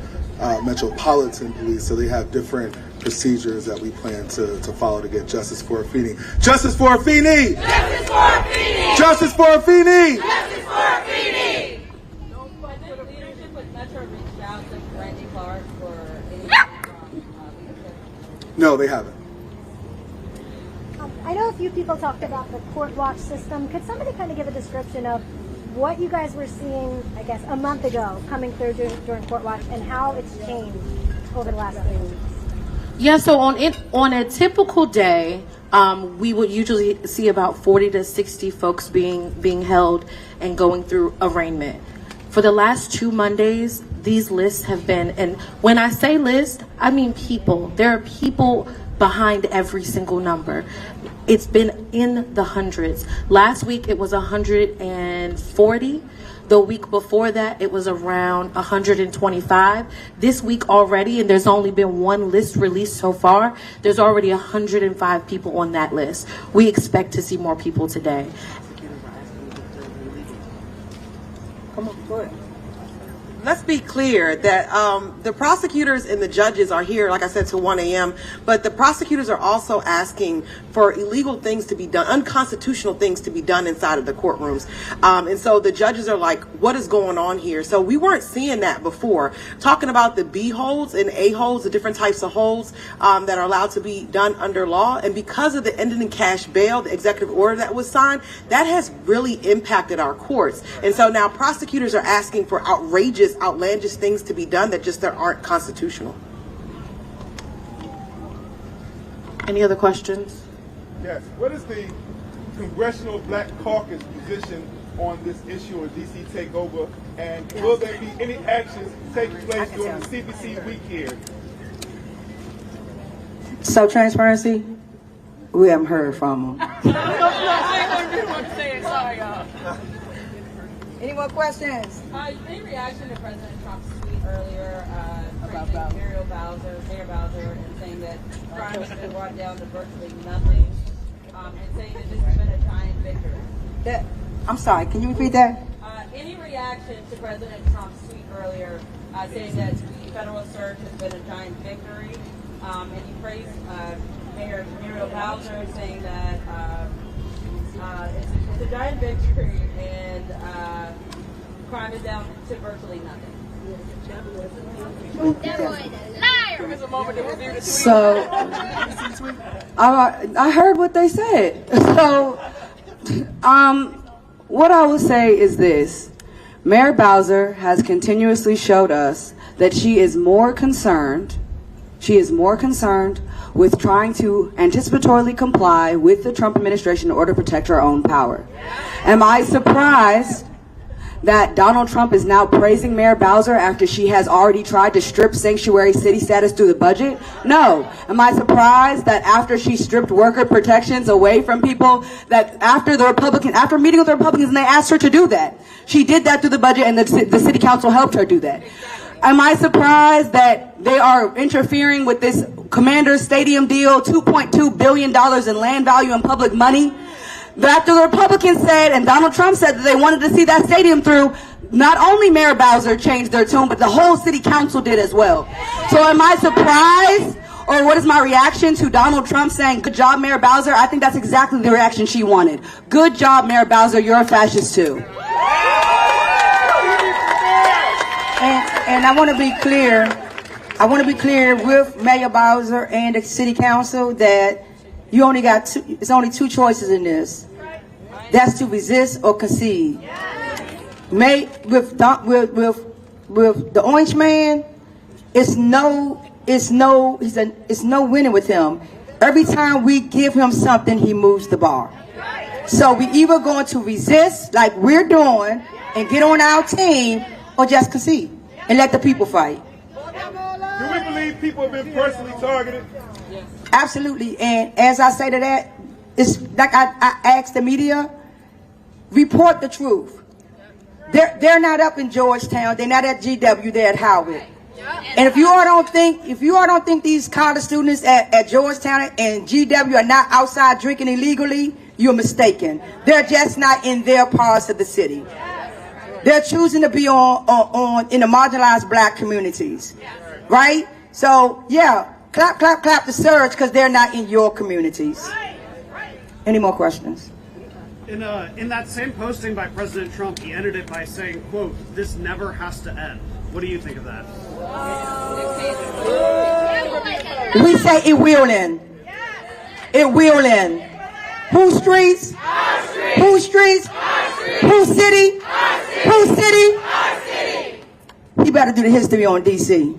Metropolitan Police, so they have different procedures that we plan to follow to get justice for Afenie. Justice for Afenie! Justice for Afenie! Justice for Afenie! Justice for Afenie! Would leadership with Metro reached out to Randy Clark for anything from leadership? No, they haven't. I know a few people talked about the court watch system. Could somebody kind of give a description of what you guys were seeing, I guess, a month ago coming through during court watch, and how it's changed over the last 3 weeks? Yeah, so on a typical day, we would usually see about 40 to 60 folks being held and going through arraignment. For the last 2 Mondays, these lists have been, and when I say list, I mean people. There are people behind every single number. It's been in the hundreds. Last week it was 140. The week before that it was around 125. This week already, and there's only been one list released so far, there's already 105 people on that list. We expect to see more people today. Come on, go ahead. Let's be clear that the prosecutors and the judges are here, like I said, till 1 a.m., but the prosecutors are also asking for illegal things to be done, unconstitutional things to be done inside of the courtrooms. And so the judges are like, what is going on here? So we weren't seeing that before. Talking about the B holds and A holds, the different types of holds that are allowed to be done under law. And because of the ending in cash bail, the executive order that was signed, that has really impacted our courts. And so now prosecutors are asking for outrageous, outlandish things to be done that just aren't constitutional. Any other questions? Yes. What is the Congressional Black Caucus position on this issue of DC takeover, and will there be any actions taking place during the CBC week here? So transparency, we haven't heard from them. Any more questions? Any reaction to President Trump's tweet earlier about Mayor Bowser, and saying that crime has been brought down to virtually nothing, and saying that this has been a giant victory? I'm sorry, can you repeat that? Any reaction to President Trump's tweet earlier saying that the federal surge has been a giant victory, and he praised Mayor Bowser, saying that it's a giant victory and crime is down to virtually nothing. So I heard what they said. So what I will say is this: Mayor Bowser has continuously showed us that she is more concerned She is more concerned with trying to anticipatorily comply with the Trump administration in order to protect her own power. Am I surprised that Donald Trump is now praising Mayor Bowser after she has already tried to strip sanctuary city status through the budget? No. Am I surprised that after she stripped worker protections away from people, that after meeting with the Republicans and they asked her to do that, she did that through the budget and the city council helped her do that? Am I surprised that they are interfering with this Commander's Stadium deal, $2.2 billion in land value and public money? After the Republicans said, and Donald Trump said that they wanted to see that stadium through, not only Mayor Bowser changed their tune, but the whole city council did as well. So am I surprised, or what is my reaction to Donald Trump saying, good job, Mayor Bowser? I think that's exactly the reaction she wanted. Good job, Mayor Bowser, you're a fascist too. And I want to be clear. I want to be clear with Mayor Bowser and the city council that you only got it's only two choices in this. That's to resist or concede. With the Orange Man, it's no winning with him. Every time we give him something, he moves the bar. So we either going to resist like we're doing and get on our team, or just concede and let the people fight. Do we believe people have been personally targeted? Absolutely. And as I say to that, it's like I asked the media, report the truth. They're not up in Georgetown. They're not at GW. They're at Howard. And if you all don't think these college students at Georgetown and GW are not outside drinking illegally, you're mistaken. They're just not in their parts of the city. They're choosing to be in the marginalized black communities, right? So yeah, clap, clap, clap the surge because they're not in your communities. Any more questions? In that same posting by President Trump, he ended it by saying, quote, "This never has to end." What do you think of that? We say it will end. It will end. Whose streets? Whose streets? Whose city? Whose city? He better do the history on DC.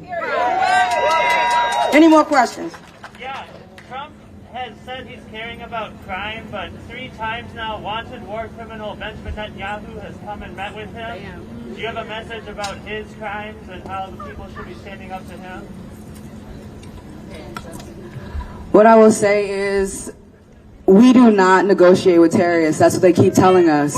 Any more questions? Yeah, Trump has said he's caring about crime, but 3 times now wanted war criminal Benjamin Netanyahu has come and met with him. Do you have a message about his crimes and how the people should be standing up to him? What I will say is, we do not negotiate with terrorists. That's what they keep telling us.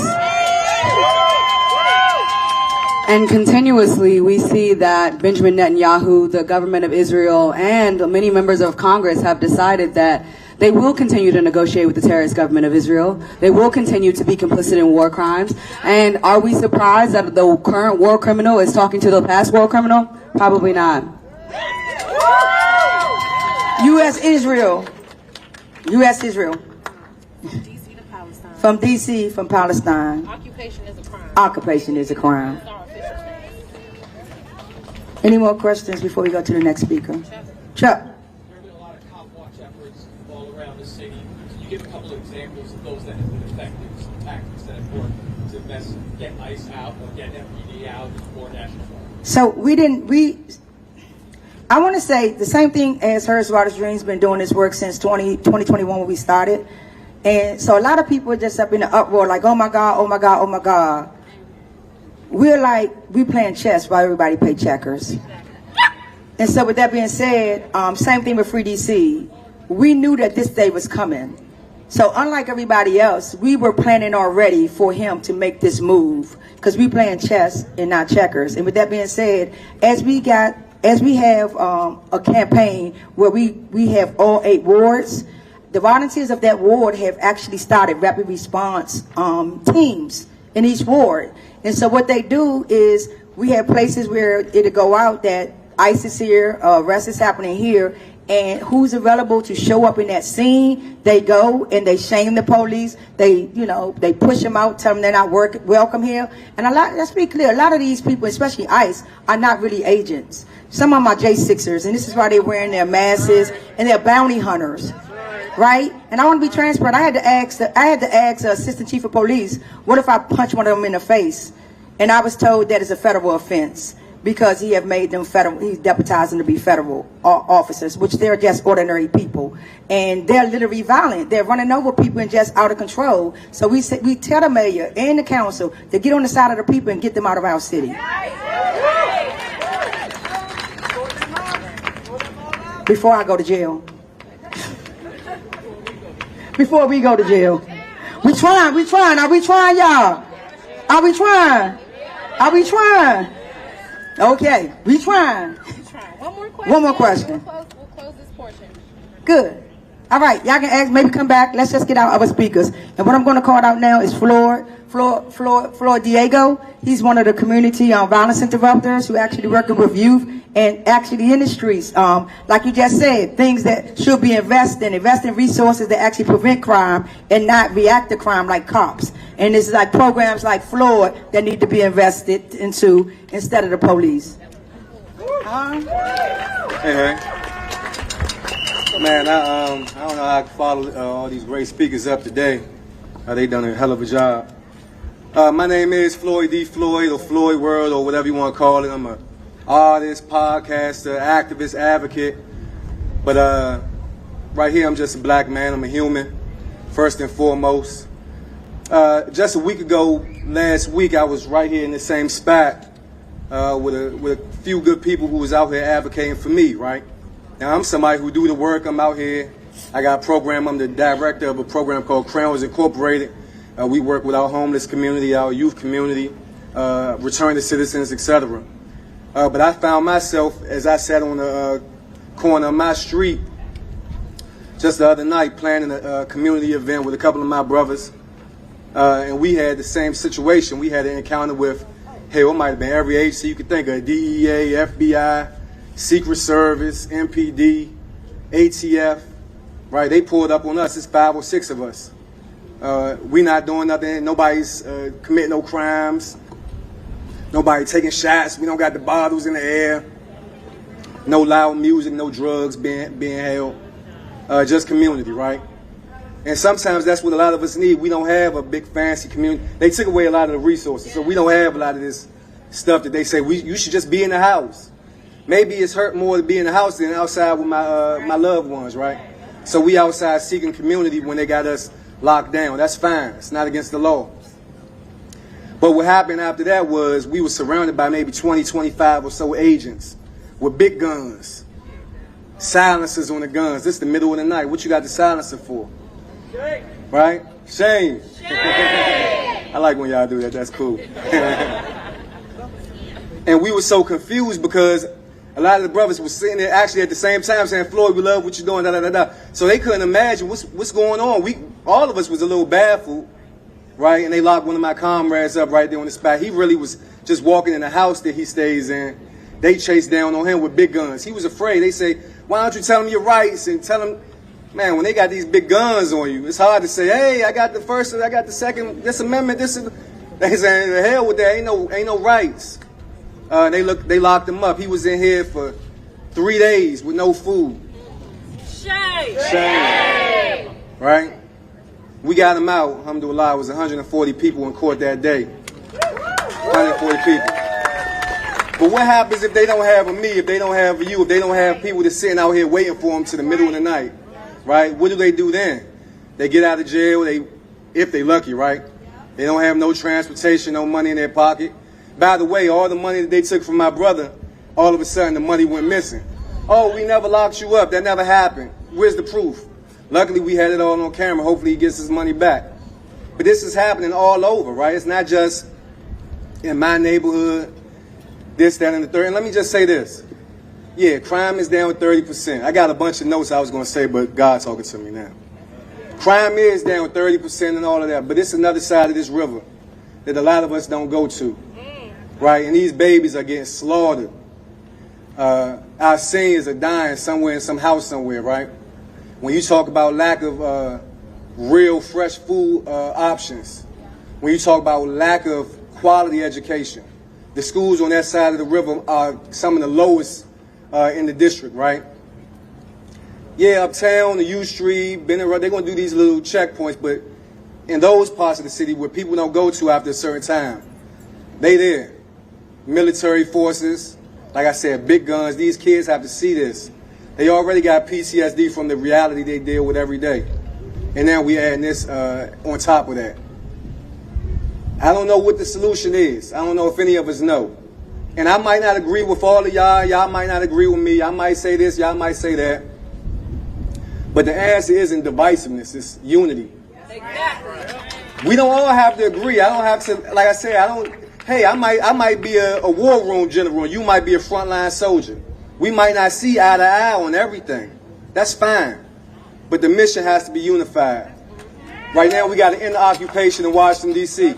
And continuously, we see that Benjamin Netanyahu, the government of Israel, and many members of Congress have decided that they will continue to negotiate with the terrorist government of Israel. They will continue to be complicit in war crimes. And are we surprised that the current war criminal is talking to the past war criminal? Probably not. U.S. Israel. U.S. Israel. From D.C., from Palestine. Occupation is a crime. Occupation is a crime. Any more questions before we go to the next speaker? Chuck. There have been a lot of cop watch efforts all around the city. Can you give a couple of examples of those that have been effective, some tactics that have worked to get ICE out or get MPD out or national guard? So I want to say the same thing as Harris Waters Dream's been doing this work since 2021 when we started. And so a lot of people are just up in the uproar like, oh my God, oh my God, oh my God. We're like, we playing chess while everybody play checkers. And so with that being said, same thing with Free DC. We knew that this day was coming. So unlike everybody else, we were planning already for him to make this move because we playing chess and not checkers. And with that being said, as we have a campaign where we have all 8 wards, the volunteers of that ward have actually started rapid response teams in each ward. And so what they do is we have places where it'll go out that ICE is here, arrest is happening here, and who's available to show up in that scene, they go and they shame the police. They push them out, tell them they're not welcome here. And let's be clear, a lot of these people, especially ICE, are not really agents. Some of them are J6ers, and this is why they're wearing their masks, and they're bounty hunters. Right? And I want to be transparent. I had to ask the assistant chief of police, what if I punch one of them in the face? And I was told that is a federal offense. because he have made them federal, he's deputized them to be federal officers, which they're just ordinary people. And they're literally violent. They're running over people and just out of control. So we tell the mayor and the council to get on the side of the people and get them out of our city. Before I go to jail. Before we go to jail. Are we trying, y'all? Are we trying? Okay, we trying. One more question. We'll close this portion. Good. All right, y'all can ask, maybe come back. Let's just get out our speakers. And what I'm going to call out now is Floyd Diego. He's one of the community violence interrupters who actually working with youth and actually in the streets. Like you just said, things that should be invest in resources that actually prevent crime and not react to crime like cops. And this is like programs like Floyd that need to be invested into instead of the police. Hey. Man, I don't know how I can follow all these great speakers up today. They done a hell of a job. My name is Floyd D. Floyd, or Floyd World, or whatever you want to call it. I'm an artist, podcaster, activist, advocate. But right here, I'm just a black man. I'm a human, first and foremost. Just a week ago, last week, I was right here in the same spot with a few good people who was out here advocating for me, right? Now, I'm somebody who do the work. I'm out here. I got a program. I'm the director of a program called Crowns Incorporated. We work with our homeless community, our youth community, return to citizens, etc. But I found myself, as I sat on the corner of my street just the other night, planning a community event with a couple of my brothers. And we had the same situation. We had an encounter with, it might have been every agency you could think of, DEA, FBI, Secret Service, MPD, ATF, right? They pulled up on us. It's 5 or 6 of us. We not doing nothing. Nobody's committing no crimes. Nobody taking shots. We don't got the bottles in the air. No loud music, no drugs being held. Just community, right? And sometimes that's what a lot of us need. We don't have a big fancy community. They took away a lot of the resources, so we don't have a lot of this stuff that they say you should just be in the house. Maybe it's hurt more to be in the house than outside with my loved ones, right? So we outside seeking community when they got us locked down. That's fine. It's not against the law. But what happened after that was we were surrounded by maybe 20, 25 or so agents with big guns, silencers on the guns. This is the middle of the night. What you got the silencer for? Shame. Right? Shame. I like when y'all do that. That's cool. And we were so confused because a lot of the brothers were sitting there actually at the same time saying, Floyd, we love what you're doing, da da da da. So they couldn't imagine what's going on. All of us was a little baffled, right? And they locked one of my comrades up right there on the spot. He really was just walking in the house that he stays in. They chased down on him with big guns. He was afraid. They say, why don't you tell him your rights and tell him, man, when they got these big guns on you, it's hard to say, hey, I got the first, I got the second, this amendment, this is, they say, the hell with that, ain't no rights. They locked him up. He was in here for 3 days with no food. Shame. Right? We got him out. Alhamdulillah, it was 140 people in court that day. 140 people. But what happens if they don't have me, if they don't have you, if they don't have people that's sitting out here waiting for them to the middle of the night? Right? What do they do then? They get out of jail, if they lucky, right? They don't have no transportation, no money in their pocket. By the way, all the money that they took from my brother, all of a sudden the money went missing. Oh, we never locked you up. That never happened. Where's the proof? Luckily, we had it all on camera. Hopefully he gets his money back. But this is happening all over, right? It's not just in my neighborhood, this, that, and the third. And let me just say this. Yeah, crime is down 30%. I got a bunch of notes I was going to say, but God's talking to me now. Crime is down 30% and all of that. But it's another side of this river that a lot of us don't go to. Right, and these babies are getting slaughtered. Our seniors are dying somewhere in some house somewhere, right? When you talk about lack of real fresh food options, when you talk about lack of quality education, the schools on that side of the river are some of the lowest in the district, right? Yeah, uptown, the U Street, they're going to do these little checkpoints, but in those parts of the city where people don't go to after a certain time, they there. military forces. Like I said, big guns. These kids have to see this. They already got PTSD from the reality they deal with every day. And now we adding this on top of that. I don't know what the solution is. I don't know if any of us know. And I might not agree with all of y'all. Y'all might not agree with me. I might say this. Y'all might say that. But the answer isn't divisiveness. It's unity. We don't all have to agree. I don't have to, like I said, hey, I might be a war room general. You might be a frontline soldier. We might not see eye to eye on everything. That's fine. But the mission has to be unified. Right now, we got an end occupation in Washington, D.C.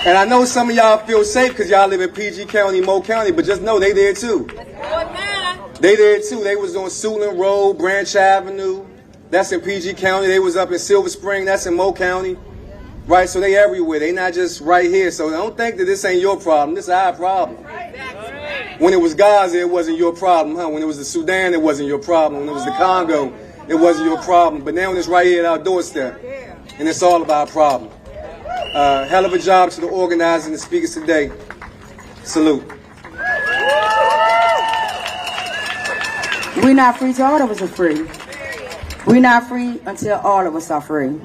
And I know some of y'all feel safe because y'all live in PG County, Mo County, but just know they there too. They there too. They was on Suitland Road, Branch Avenue. That's in PG County. They was up in Silver Spring. That's in Mo County. Right? So they everywhere. They not just right here. So don't think that this ain't your problem. This is our problem. When it was Gaza, it wasn't your problem, huh? When it was the Sudan, it wasn't your problem. When it was the Congo, it wasn't your problem. But now it's right here at our doorstep. And it's all about our problem. Hell of a job to the organizers and the speakers today. Salute. We're not free till all of us are free. We're not free until all of us are free.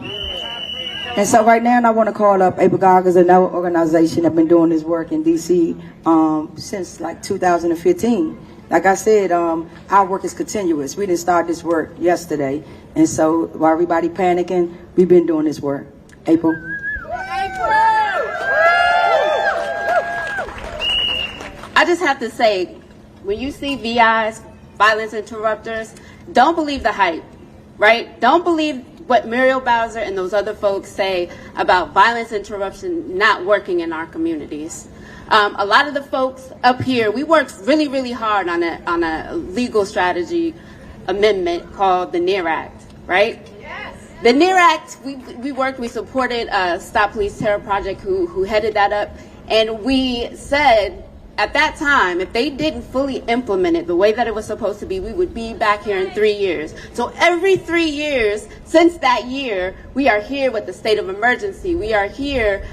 And so right now, I want to call up APAGOG as another organization that's been doing this work in D.C. Since like 2015. Like I said, our work is continuous. We didn't start this work yesterday. And so while everybody panicking, we've been doing this work. April. I just have to say, when you see VIs, violence interrupters, don't believe the hype, right? Don't believe what Muriel Bowser and those other folks say about violence interruption not working in our communities. A lot of the folks up here, we worked really, really hard on a legal strategy amendment called the NEAR Act, right? Yes. The NEAR Act, we supported Stop Police Terror Project who headed that up, and we said at that time, if they didn't fully implement it the way that it was supposed to be, we would be back here in 3 years. So every 3 years since that year, we are here with the state of emergency. We are here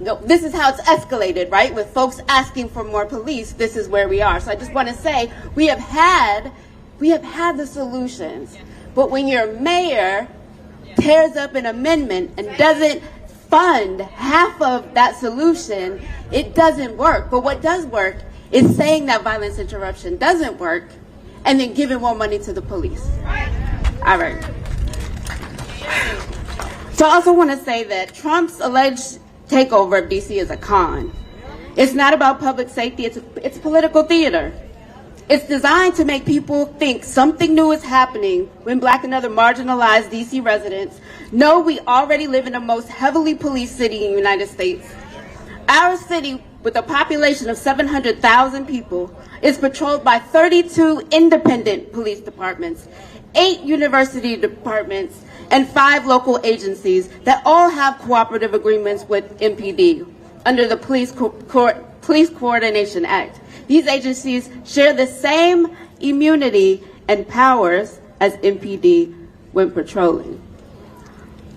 this is how it's escalated, right? With folks asking for more police, this is where we are. So I just want to say, we have had the solutions. But when your mayor tears up an amendment and doesn't fund half of that solution, it doesn't work. But what does work is saying that violence interruption doesn't work and then giving more money to the police. All right. So I also want to say that Trump's alleged takeover of DC is a con. It's not about public safety, it's political theater. It's designed to make people think something new is happening when Black and other marginalized DC residents know we already live in the most heavily policed city in the United States. Our city, with a population of 700,000 people, is patrolled by 32 independent police departments, 8 university departments, and 5 local agencies that all have cooperative agreements with MPD under the Police Coordination Act. These agencies share the same immunity and powers as MPD when patrolling.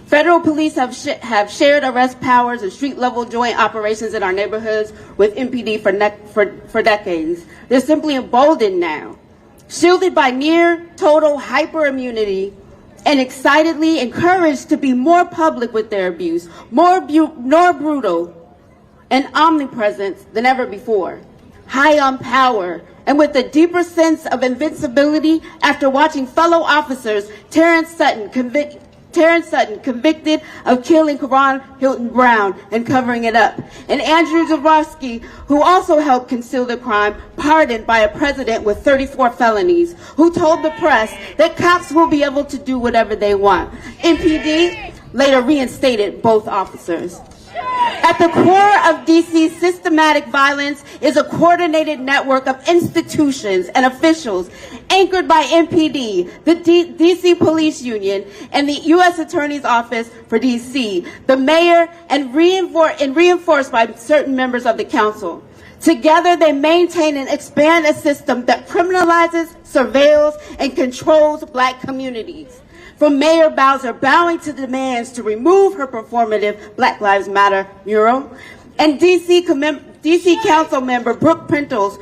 Federal police have shared arrest powers and street-level joint operations in our neighborhoods with MPD for decades. They're simply emboldened now, shielded by near total hyper-immunity, and excitedly encouraged to be more public with their abuse, more brutal and omnipresent than ever before. High on power, and with a deeper sense of invincibility after watching fellow officers Terrence Sutton convicted of killing Karan Hilton Brown and covering it up, and Andrew Jaworski, who also helped conceal the crime, pardoned by a president with 34 felonies, who told the press that cops will be able to do whatever they want. MPD later reinstated both officers. At the core of DC's systematic violence is a coordinated network of institutions and officials anchored by MPD, the DC Police Union, and the U.S. Attorney's Office for DC, the mayor, and reinforced by certain members of the council. Together, they maintain and expand a system that criminalizes, surveils, and controls Black communities. from Mayor Bowser bowing to demands to remove her performative Black Lives Matter mural, and DC Council member Brooke Printle's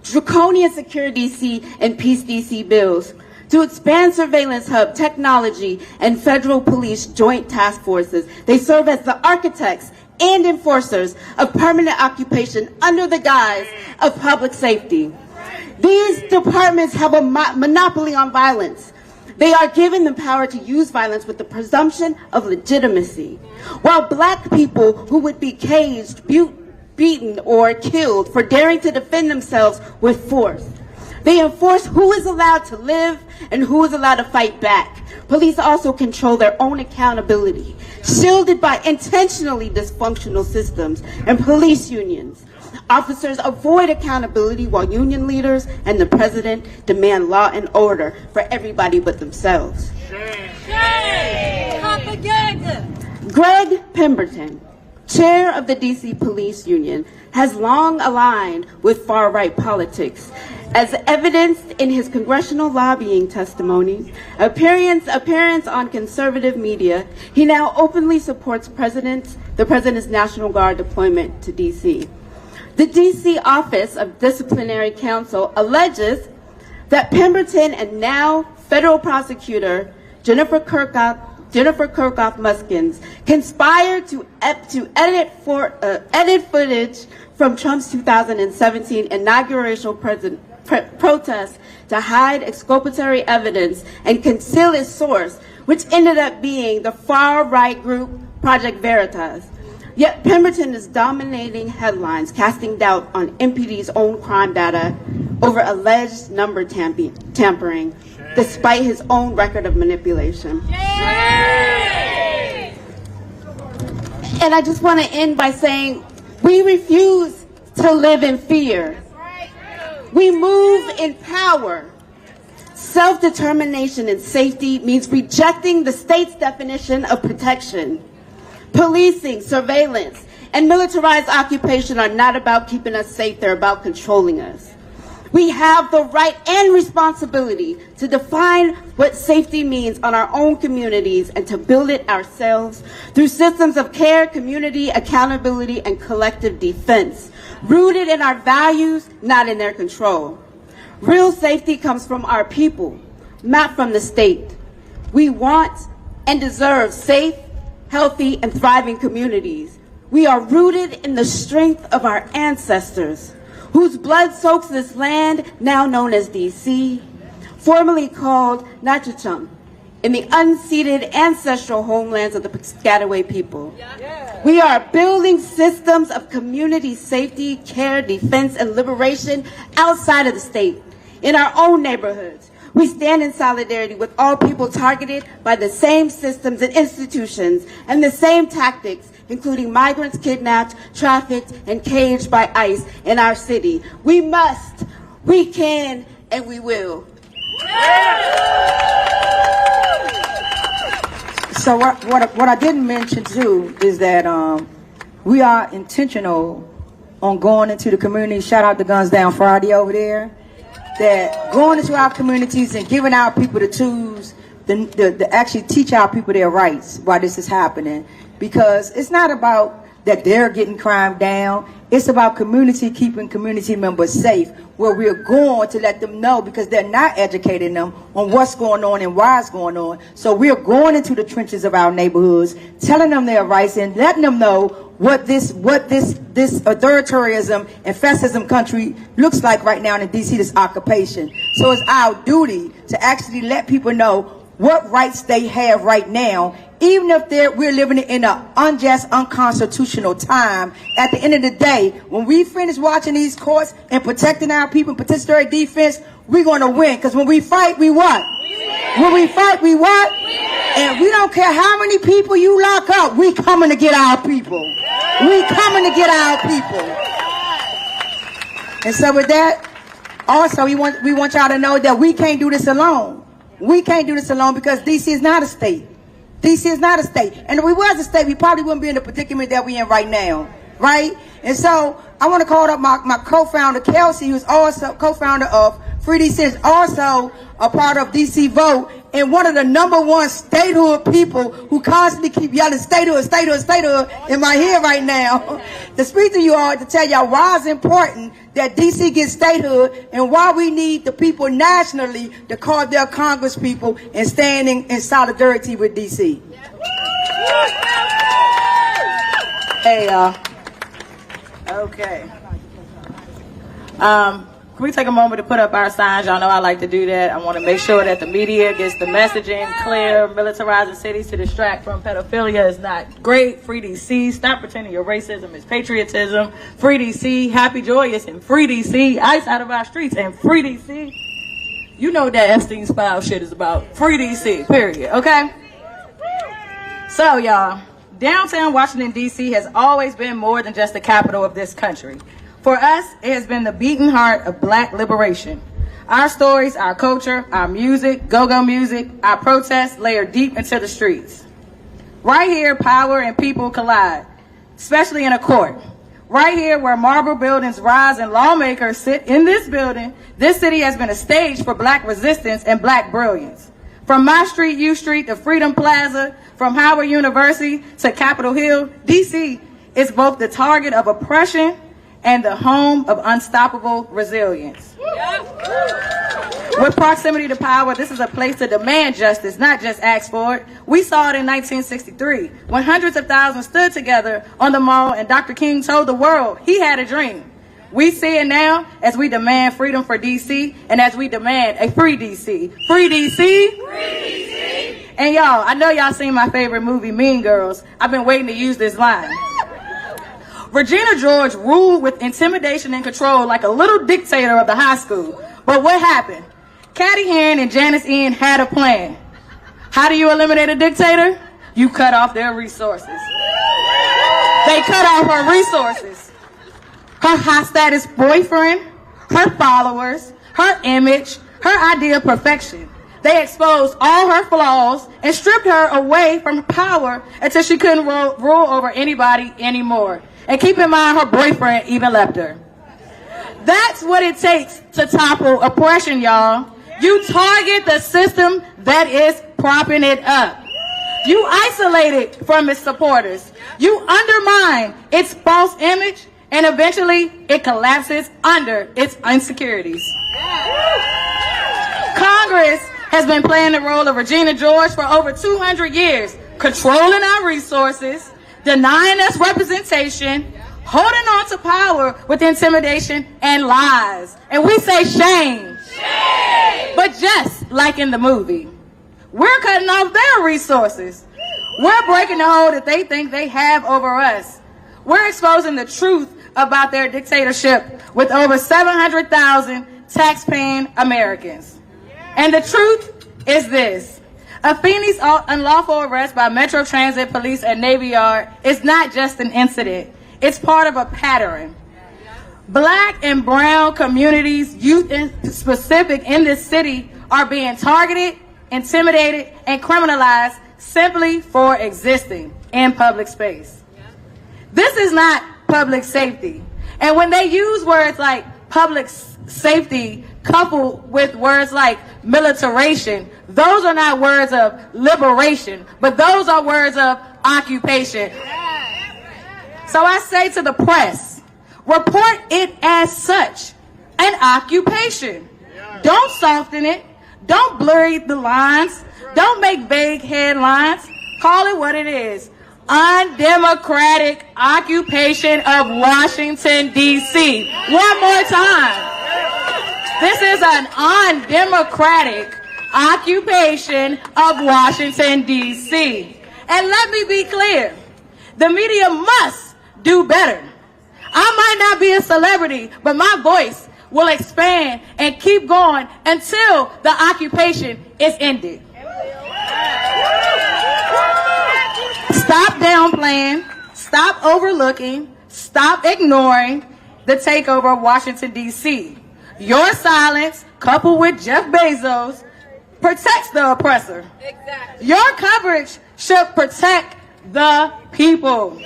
draconian Secure DC and Peace DC bills to expand surveillance hub technology and federal police joint task forces. They serve as the architects and enforcers of permanent occupation under the guise of public safety. These departments have a monopoly on violence. They are given the power to use violence with the presumption of legitimacy, while Black people who would be caged, beaten, or killed for daring to defend themselves with force. They enforce who is allowed to live and who is allowed to fight back. Police also control their own accountability, shielded by intentionally dysfunctional systems and police unions. Officers avoid accountability while union leaders and the president demand law and order for everybody but themselves. Propaganda. Greg Pemberton, chair of the DC Police Union, has long aligned with far-right politics. As evidenced in his congressional lobbying testimony, appearance on conservative media, he now openly supports the President's National Guard deployment to DC. The DC Office of Disciplinary Counsel alleges that Pemberton and now federal prosecutor Jennifer Kirkhoff Muskins conspired to edit footage from Trump's 2017 inaugural protest to hide exculpatory evidence and conceal its source, which ended up being the far-right group Project Veritas. Yet Pemberton is dominating headlines, casting doubt on MPD's own crime data over alleged number tampering, despite his own record of manipulation. And I just want to end by saying we refuse to live in fear. We move in power. Self-determination and safety means rejecting the state's definition of protection. Policing, surveillance, and militarized occupation are not about keeping us safe, they're about controlling us. We have the right and responsibility to define what safety means on our own communities and to build it ourselves through systems of care, community, accountability, and collective defense, rooted in our values, not in their control. Real safety comes from our people, not from the state. We want and deserve safe, healthy, and thriving communities. We are rooted in the strength of our ancestors, whose blood soaks this land, now known as DC, formerly called Natchitoches, in the unceded ancestral homelands of the Piscataway people. We are building systems of community safety, care, defense, and liberation outside of the state, in our own neighborhoods. We stand in solidarity with all people targeted by the same systems and institutions and the same tactics, including migrants kidnapped, trafficked, and caged by ICE in our city. We must, we can, and we will. So what I didn't mention too is that we are intentional on going into the community. Shout out to Guns Down Friday over there. That going into our communities and giving our people the tools to actually teach our people their rights while this is happening. Because it's not about that they're getting crime down. It's about community keeping community members safe, where we're going to let them know, because they're not educating them on what's going on and why it's going on. So we're going into the trenches of our neighborhoods, telling them their rights and letting them know what this authoritarianism and fascism country looks like right now in DC, this occupation. So it's our duty to actually let people know what rights they have right now, even if we're living in an unjust, unconstitutional time. At the end of the day, when we finish watching these courts and protecting our people in participatory defense, we're going to win. Because when we fight, we what? When we fight, we what? And we don't care how many people you lock up, we coming to get our people. We coming to get our people. And so with that, also we want y'all to know that we can't do this alone. We can't do this alone because DC is not a state. DC is not a state. And if we was a state, we probably wouldn't be in the predicament that we're in right now, right? And so I want to call up my co-founder, Kelsey, who's also co-founder of Free DC, is also a part of DC Vote. and one of the #1 statehood people who constantly keep yelling statehood, statehood, statehood in my head right now, to speak to you all to tell y'all why it's important that DC gets statehood and why we need the people nationally to call their Congress people and standing in solidarity with DC. Hey, y'all. Okay. Can we take a moment to put up our signs? Y'all know I like to do that. I want to make sure that the media gets the messaging clear. Militarizing cities to distract from pedophilia is not great. Free DC. Stop pretending your racism is patriotism. Free DC. Happy, joyous, and free DC. Ice out of our streets and free DC. You know what that Epstein's file shit is about. Free DC, period. Okay? So, y'all, downtown Washington, D.C. has always been more than just the capital of this country. For us, it has been the beating heart of Black liberation. Our stories, our culture, our music, go-go music, our protests layer deep into the streets. Right here, power and people collide, especially in a court. Right here where marble buildings rise and lawmakers sit in this building, this city has been a stage for Black resistance and Black brilliance. From my street, U Street, to Freedom Plaza, from Howard University to Capitol Hill, D.C. is both the target of oppression and the home of unstoppable resilience. With proximity to power, this is a place to demand justice, not just ask for it. We saw it in 1963, when hundreds of thousands stood together on the mall and Dr. King told the world he had a dream. We see it now as we demand freedom for DC and as we demand a free DC. Free DC? Free DC! And y'all, I know y'all seen my favorite movie, Mean Girls. I've been waiting to use this line. Regina George ruled with intimidation and control like a little dictator of the high school. But what happened? Caddy Heron and Janice Ian had a plan. How do you eliminate a dictator? You cut off their resources. They cut off her resources. Her high status boyfriend, her followers, her image, her idea of perfection. They exposed all her flaws and stripped her away from power until she couldn't rule over anybody anymore. And keep in mind, her boyfriend even left her. That's what it takes to topple oppression, y'all. You target the system that is propping it up. You isolate it from its supporters. You undermine its false image, and eventually it collapses under its insecurities. Congress has been playing the role of Regina George for over 200 years, controlling our resources, denying us representation, holding on to power with intimidation and lies. And we say shame. Shame! But just like in the movie, we're cutting off their resources. We're breaking the hold that they think they have over us. We're exposing the truth about their dictatorship with over 700,000 tax-paying Americans. And the truth is this. Afenie's unlawful arrest by Metro Transit Police at Navy Yard is not just an incident. It's part of a pattern. Black and brown communities, youth in specific in this city, are being targeted, intimidated, and criminalized simply for existing in public space. This is not public safety. And when they use words like public safety coupled with words like militarization, those are not words of liberation, but those are words of occupation. So I say to the press, report it as such, an occupation. Don't soften it. Don't blur the lines. Don't make vague headlines. Call it what it is. Undemocratic occupation of Washington, D.C. One more time. This is an undemocratic occupation of Washington, D.C. And let me be clear. The media must do better. I might not be a celebrity, but my voice will expand and keep going until the occupation is ended. Stop downplaying, stop overlooking, stop ignoring the takeover of Washington, D.C. Your silence, coupled with Jeff Bezos, protects the oppressor. Exactly. Your coverage should protect the people.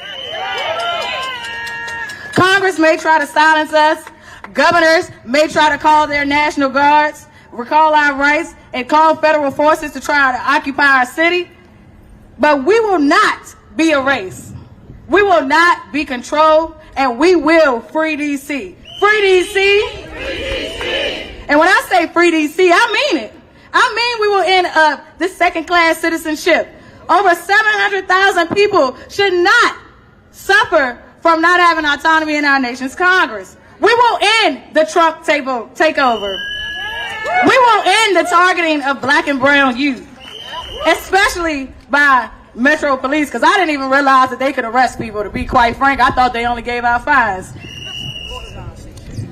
Congress may try to silence us. Governors may try to call their National Guards. recall our rights, and call federal forces to try to occupy our city. But we will not be erased. We will not be controlled, and we will free DC. Free DC. Free DC. And when I say free DC, I mean it. I mean we will end up this second-class citizenship. Over 700,000 people should not suffer from not having autonomy in our nation's Congress. We will end the Trump takeover. We will end the targeting of black and brown youth, especially by Metro Police, because I didn't even realize that they could arrest people, to be quite frank. I thought they only gave out fines.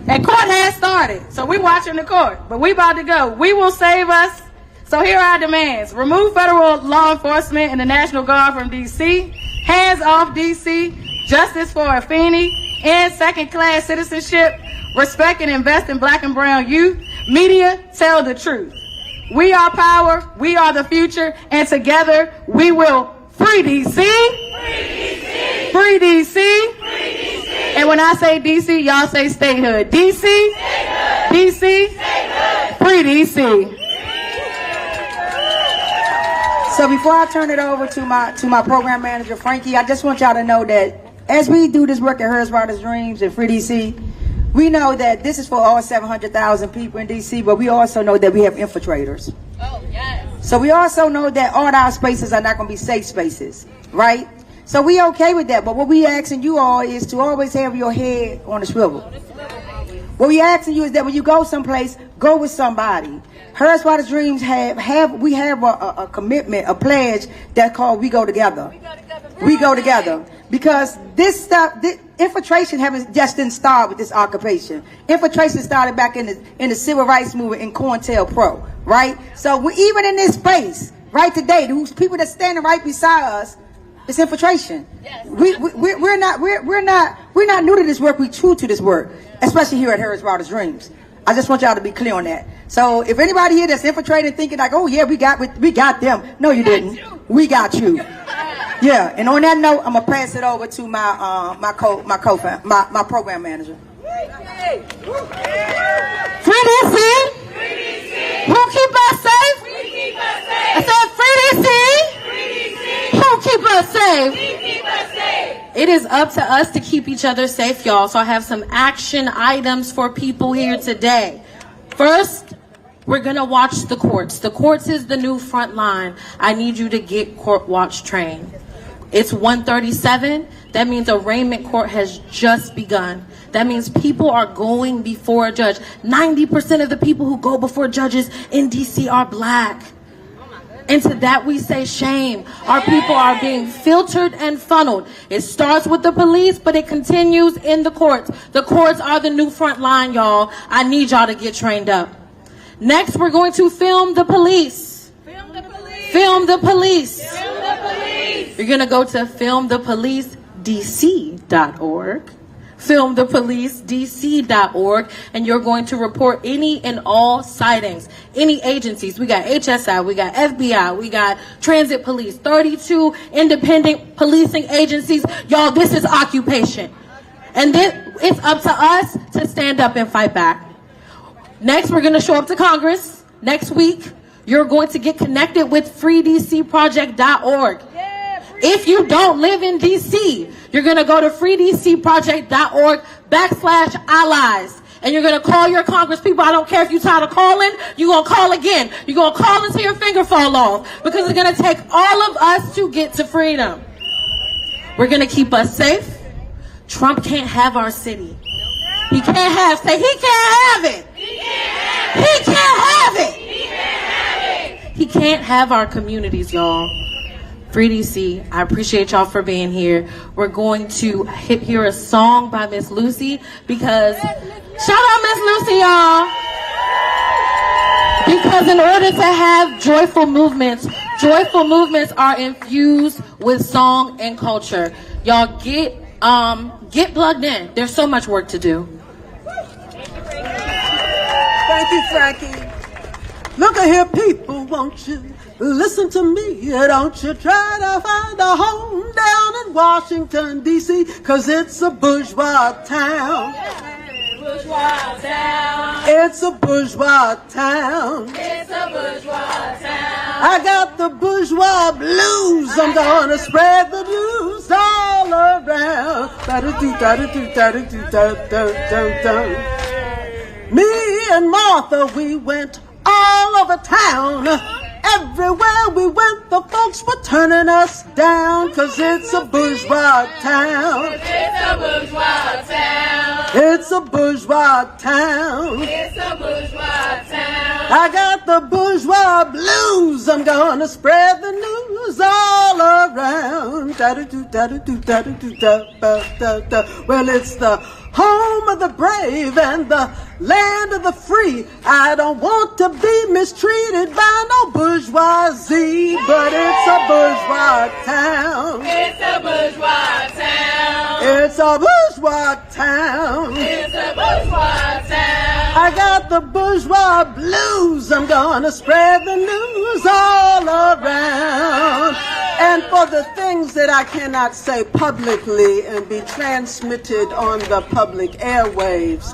And court has started, so we're watching the court, but we about to go. We will save us. So here are our demands. Remove federal law enforcement and the National Guard from D.C. Hands off D.C. Justice for Afenie. End second-class citizenship. Respect and invest in black and brown youth. Media, tell the truth. We are power. We are the future. And together, we will free D.C. Free D.C. Free D.C. Free D.C. And when I say D.C., y'all say Statehood. D.C. Statehood. D.C. Statehood. Free D.C. So before I turn it over to my program manager, Frankie, I just want y'all to know that as we do this work at Harris Wildest Dreams and Free DC, we know that this is for all 700,000 people in DC, but we also know that we have infiltrators. Oh, yes. So we also know that all our spaces are not going to be safe spaces, right? So we okay with that, but what we asking you all is to always have your head on the swivel. What we asking you is that when you go someplace, go with somebody. Harris Wildest Dreams have a commitment, a pledge that's called We Go Together. We go together. Because this stuff, infiltration just didn't start with this occupation. Infiltration started back in the civil rights movement in COINTELPRO, right? So even in this space, right today, those people that's standing right beside us, it's infiltration. Yes. We're not new to this work. We're true to this work, especially here at Harris Wildest Dreams. I just want y'all to be clear on that. So if anybody here that's infiltrating, thinking like, oh yeah, we got them. No, you didn't. We got you. Yeah. And on that note, I'm gonna pass it over to my program manager. Free DC. Who keep us safe? We keep us safe. I said free DC. Free DC. Who keep us safe? We keep us safe. It is up to us to keep each other safe, y'all. So I have some action items for people here today. First, we're going to watch the courts. The courts is the new front line. I need you to get court watch trained. It's 1:37. That means arraignment court has just begun. That means people are going before a judge. 90% of the people who go before judges in DC are black. And to that we say shame. Our people are being filtered and funneled. It starts with the police, but it continues in the courts. The courts are the new front line, y'all. I need y'all to get trained up. Next, we're going to film the police. Film the police. Film the police. Film the police. You're going to go to filmthepolicedc.org. filmthepolicedc.org, and you're going to report any and all sightings. Any agencies. We got HSI, we got FBI, we got Transit Police, 32 independent policing agencies. Y'all, this is occupation. And then it's up to us to stand up and fight back. Next, we're going to show up to Congress. Next week, you're going to get connected with freedcproject.org. If you don't live in DC, you're going to go to freedcproject.org/allies. And you're going to call your Congress people. I don't care if you're tired of calling. You're going to call again. You're going to call until your finger fall off. Because it's going to take all of us to get to freedom. We're going to keep us safe. Trump can't have our city. He can't have it. He can't have it. He can't have it. He can't have our communities, y'all. Free DC, I appreciate y'all for being here. We're going to hear a song by Miss Lucy because, shout out Miss Lucy, y'all. Because in order to have joyful movements are infused with song and culture. Y'all get plugged in. There's so much work to do. Thank you, Frankie. Look at here, people, won't you listen to me? Don't you try to find a home down in Washington, D.C., 'cause it's a bourgeois town. bourgeois town. It's a bourgeois town. It's a bourgeois town. I got the bourgeois blues. I'm gonna spread the news all around. Me and Martha, we went all over town. Everywhere we went, the folks were turning us down, 'cause it's a bourgeois town. It's a bourgeois town. It's a bourgeois town. It's a bourgeois town. I got the bourgeois blues. I'm gonna spread the news all around. Well, it's the home of the brave and the land of the free. I don't want to be mistreated by no bourgeoisie, but it's a bourgeois town. It's a bourgeois town. It's a bourgeois town. It's a bourgeois town. I got the bourgeois blues. I'm gonna spread the news all around. And for the things that I cannot say publicly and be transmitted on the public airwaves.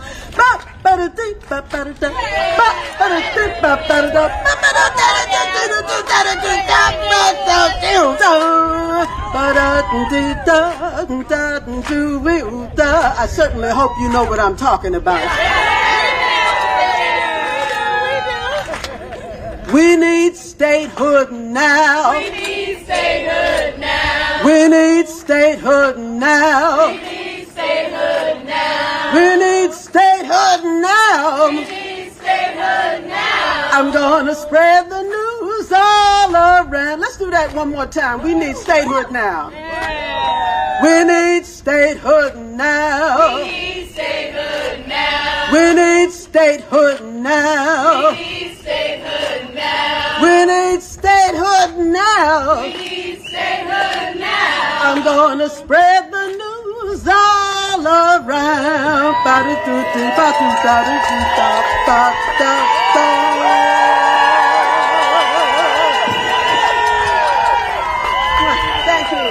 I certainly hope you know what I'm talking about. We need statehood now. We need statehood now. We need statehood now. We need statehood now. We need statehood now. We need statehood now. I'm gonna spread the news all around. Let's do that one more time. We need statehood now. We need statehood now. We need statehood now. We need statehood now. We need statehood now. We need statehood now. We need statehood now. I'm gonna spread the news all around. Thank you.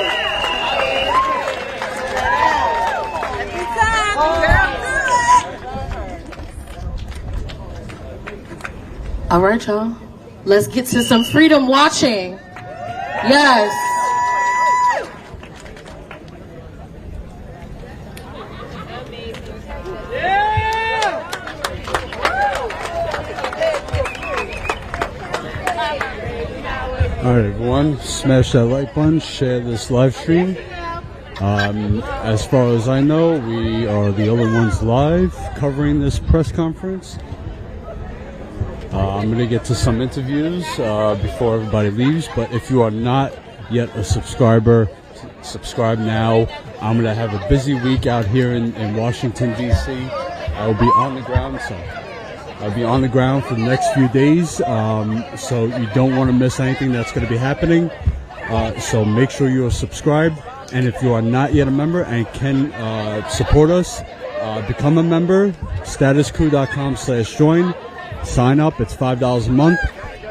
All right, y'all. Let's get to some freedom watching. Yes. All right, everyone, smash that like button, share this live stream. As far as I know, we are the only ones live covering this press conference. I'm going to get to some interviews before everybody leaves, but if you are not yet a subscriber, subscribe now. I'm going to have a busy week out here in Washington, D.C. I will be on the ground, so I'll be on the ground for the next few days, so you don't want to miss anything that's going to be happening. So make sure you are subscribed, and if you are not yet a member and can support us, become a member, statuscoup.com/join. Sign up, it's $5 a month.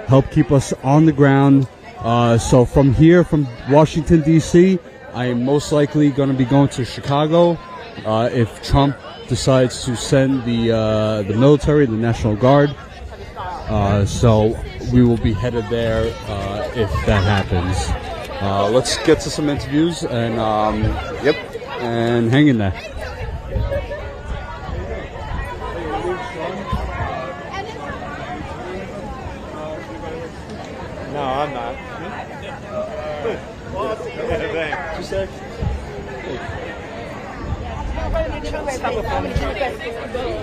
Help keep us on the ground. So from here, from Washington, D.C., I am most likely going to be going to Chicago if Trump decides to send the military, the National Guard. So we will be headed there if that happens. Let's get to some interviews and and hang in there. No, I'm not. Thanks.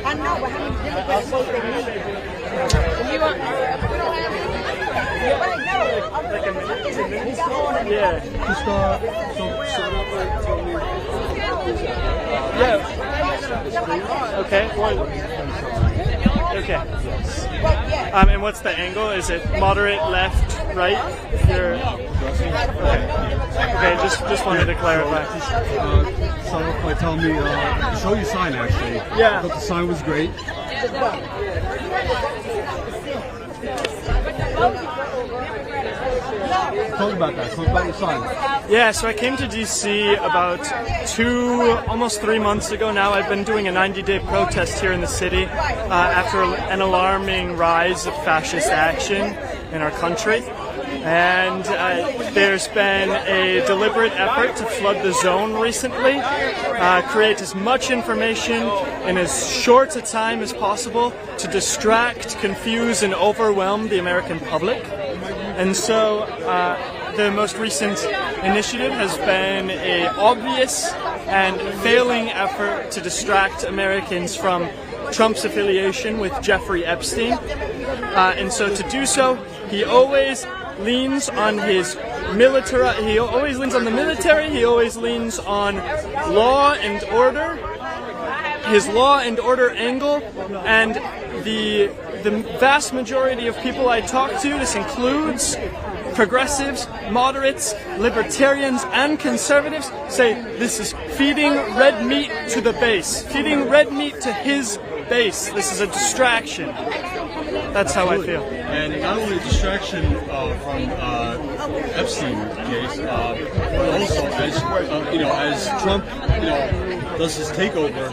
I know, but how many Democrats supposed to meet? Yeah. Okay. Okay. And what's the angle? Is it moderate, left, right? Okay. Just wanted to clarify. Start off by telling me, show your sign actually. Yeah. I thought the sign was great. Talk about that. Talk about your son. Yeah, so I came to DC about almost 3 months ago now. I've been doing a 90-day protest here in the city after an alarming rise of fascist action in our country. And there's been a deliberate effort to flood the zone recently, create as much information in as short a time as possible to distract, confuse, and overwhelm the American public. And so the most recent initiative has been an obvious and failing effort to distract Americans from Trump's affiliation with Jeffrey Epstein. And so to do so, he always leans on his military, he always leans on the military, he always leans on law and order, his law and order angle, and the vast majority of people I talk to, this includes progressives, moderates, libertarians, and conservatives, say this is feeding red meat to the base, feeding red meat to his base. This is a distraction. That's how I feel. And not only distraction from Epstein case, but also as Trump, does his takeover.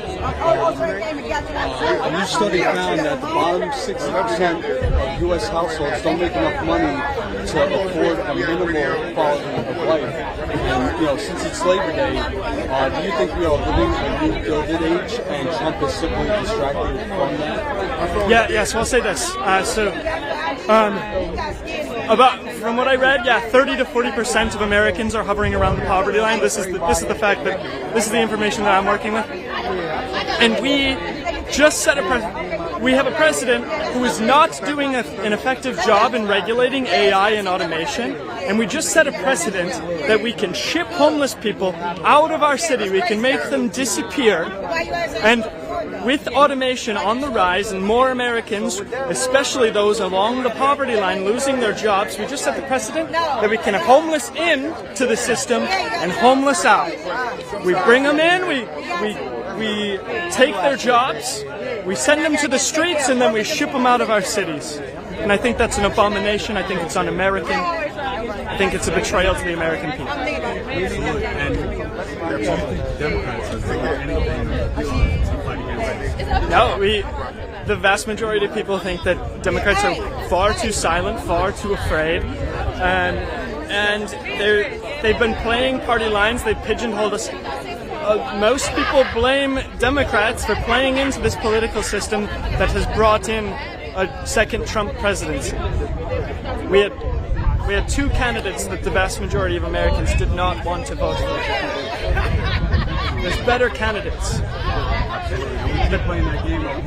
A new study found that the bottom 60% of U.S. households don't make enough money to afford a minimal quality of life. And since it's Labor Day, do you think we are living a new Gilded Age, and Trump is simply distracted from that? Yes. I'll say this. From what I read, 30 to 40% of Americans are hovering around the poverty line. This is the fact that this is the information that I'm working with, and we just set we have a president who is not doing an effective job in regulating AI and automation, and we just set a precedent that we can ship homeless people out of our city. We can make them disappear, and with automation on the rise and more Americans, especially those along the poverty line, losing their jobs, we just set the precedent that we can have homeless in to the system and homeless out. We bring them in, we take their jobs, we send them to the streets, and then we ship them out of our cities. And I think that's an abomination. I think it's un-American. I think it's a betrayal to the American people. Absolutely. And Democrats have done anything to fight against it? No, the vast majority of people think that Democrats are far too silent, far too afraid, and they've been playing party lines. They've pigeonholed us. Most people blame Democrats for playing into this political system that has brought in a second Trump presidency. We had two candidates that the vast majority of Americans did not want to vote for. There's better candidates. They're playing that game of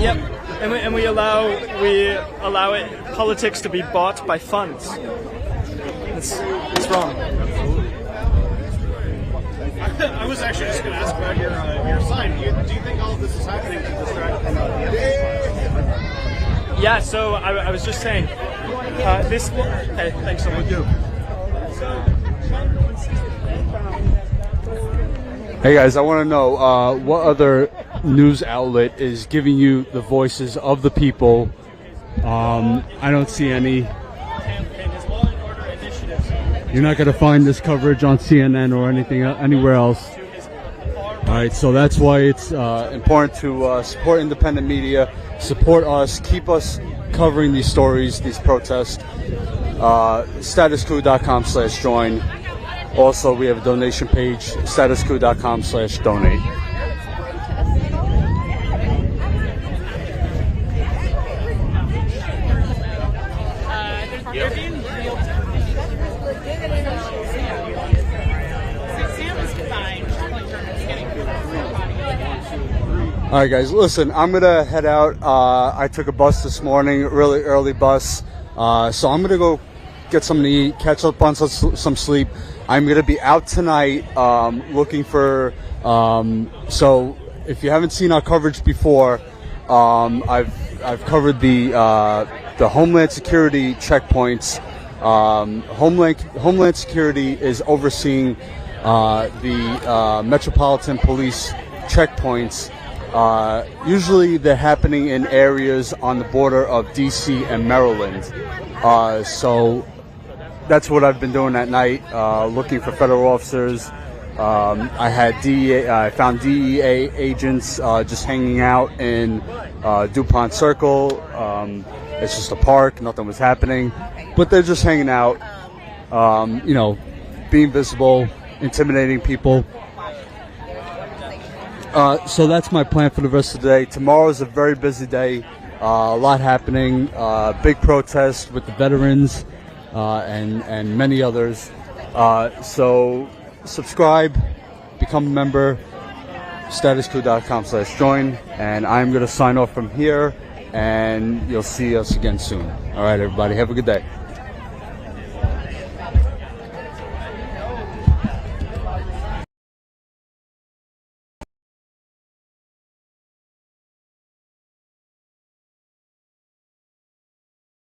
Yep, and we allow politics to be bought by funds. It's wrong. I was actually just going to ask about your sign. Do you think all of this is happening to distract from the end? Yeah, so I was just saying, this... Hey, thanks so much. Hey guys, I want to know what other news outlet is giving you the voices of the people. I don't see any. You're not going to find this coverage on CNN or anything anywhere else. All right, so that's why it's important to support independent media, support us, keep us covering these stories, these protests. StatusCoup.com/join. Also, we have a donation page, StatusCoup.com/donate. All right, guys, listen, I'm going to head out. I took a bus this morning, really early bus. So I'm going to go get something to eat, catch up on some sleep. I'm going to be out tonight looking for... so if you haven't seen our coverage before, I've covered the Homeland Security checkpoints. Homeland Security is overseeing the Metropolitan Police checkpoints Usually they're happening in areas on the border of DC and Maryland. So that's what I've been doing at night, looking for federal officers. I found DEA agents just hanging out in DuPont Circle. It's just a park, nothing was happening, but they're just hanging out, being visible, intimidating people. So that's my plan for the rest of the day. Tomorrow is a very busy day, a lot happening, big protest with the veterans and many others. So subscribe, become a member, StatusCoup.com/join, and I'm going to sign off from here, and you'll see us again soon. All right, everybody, have a good day.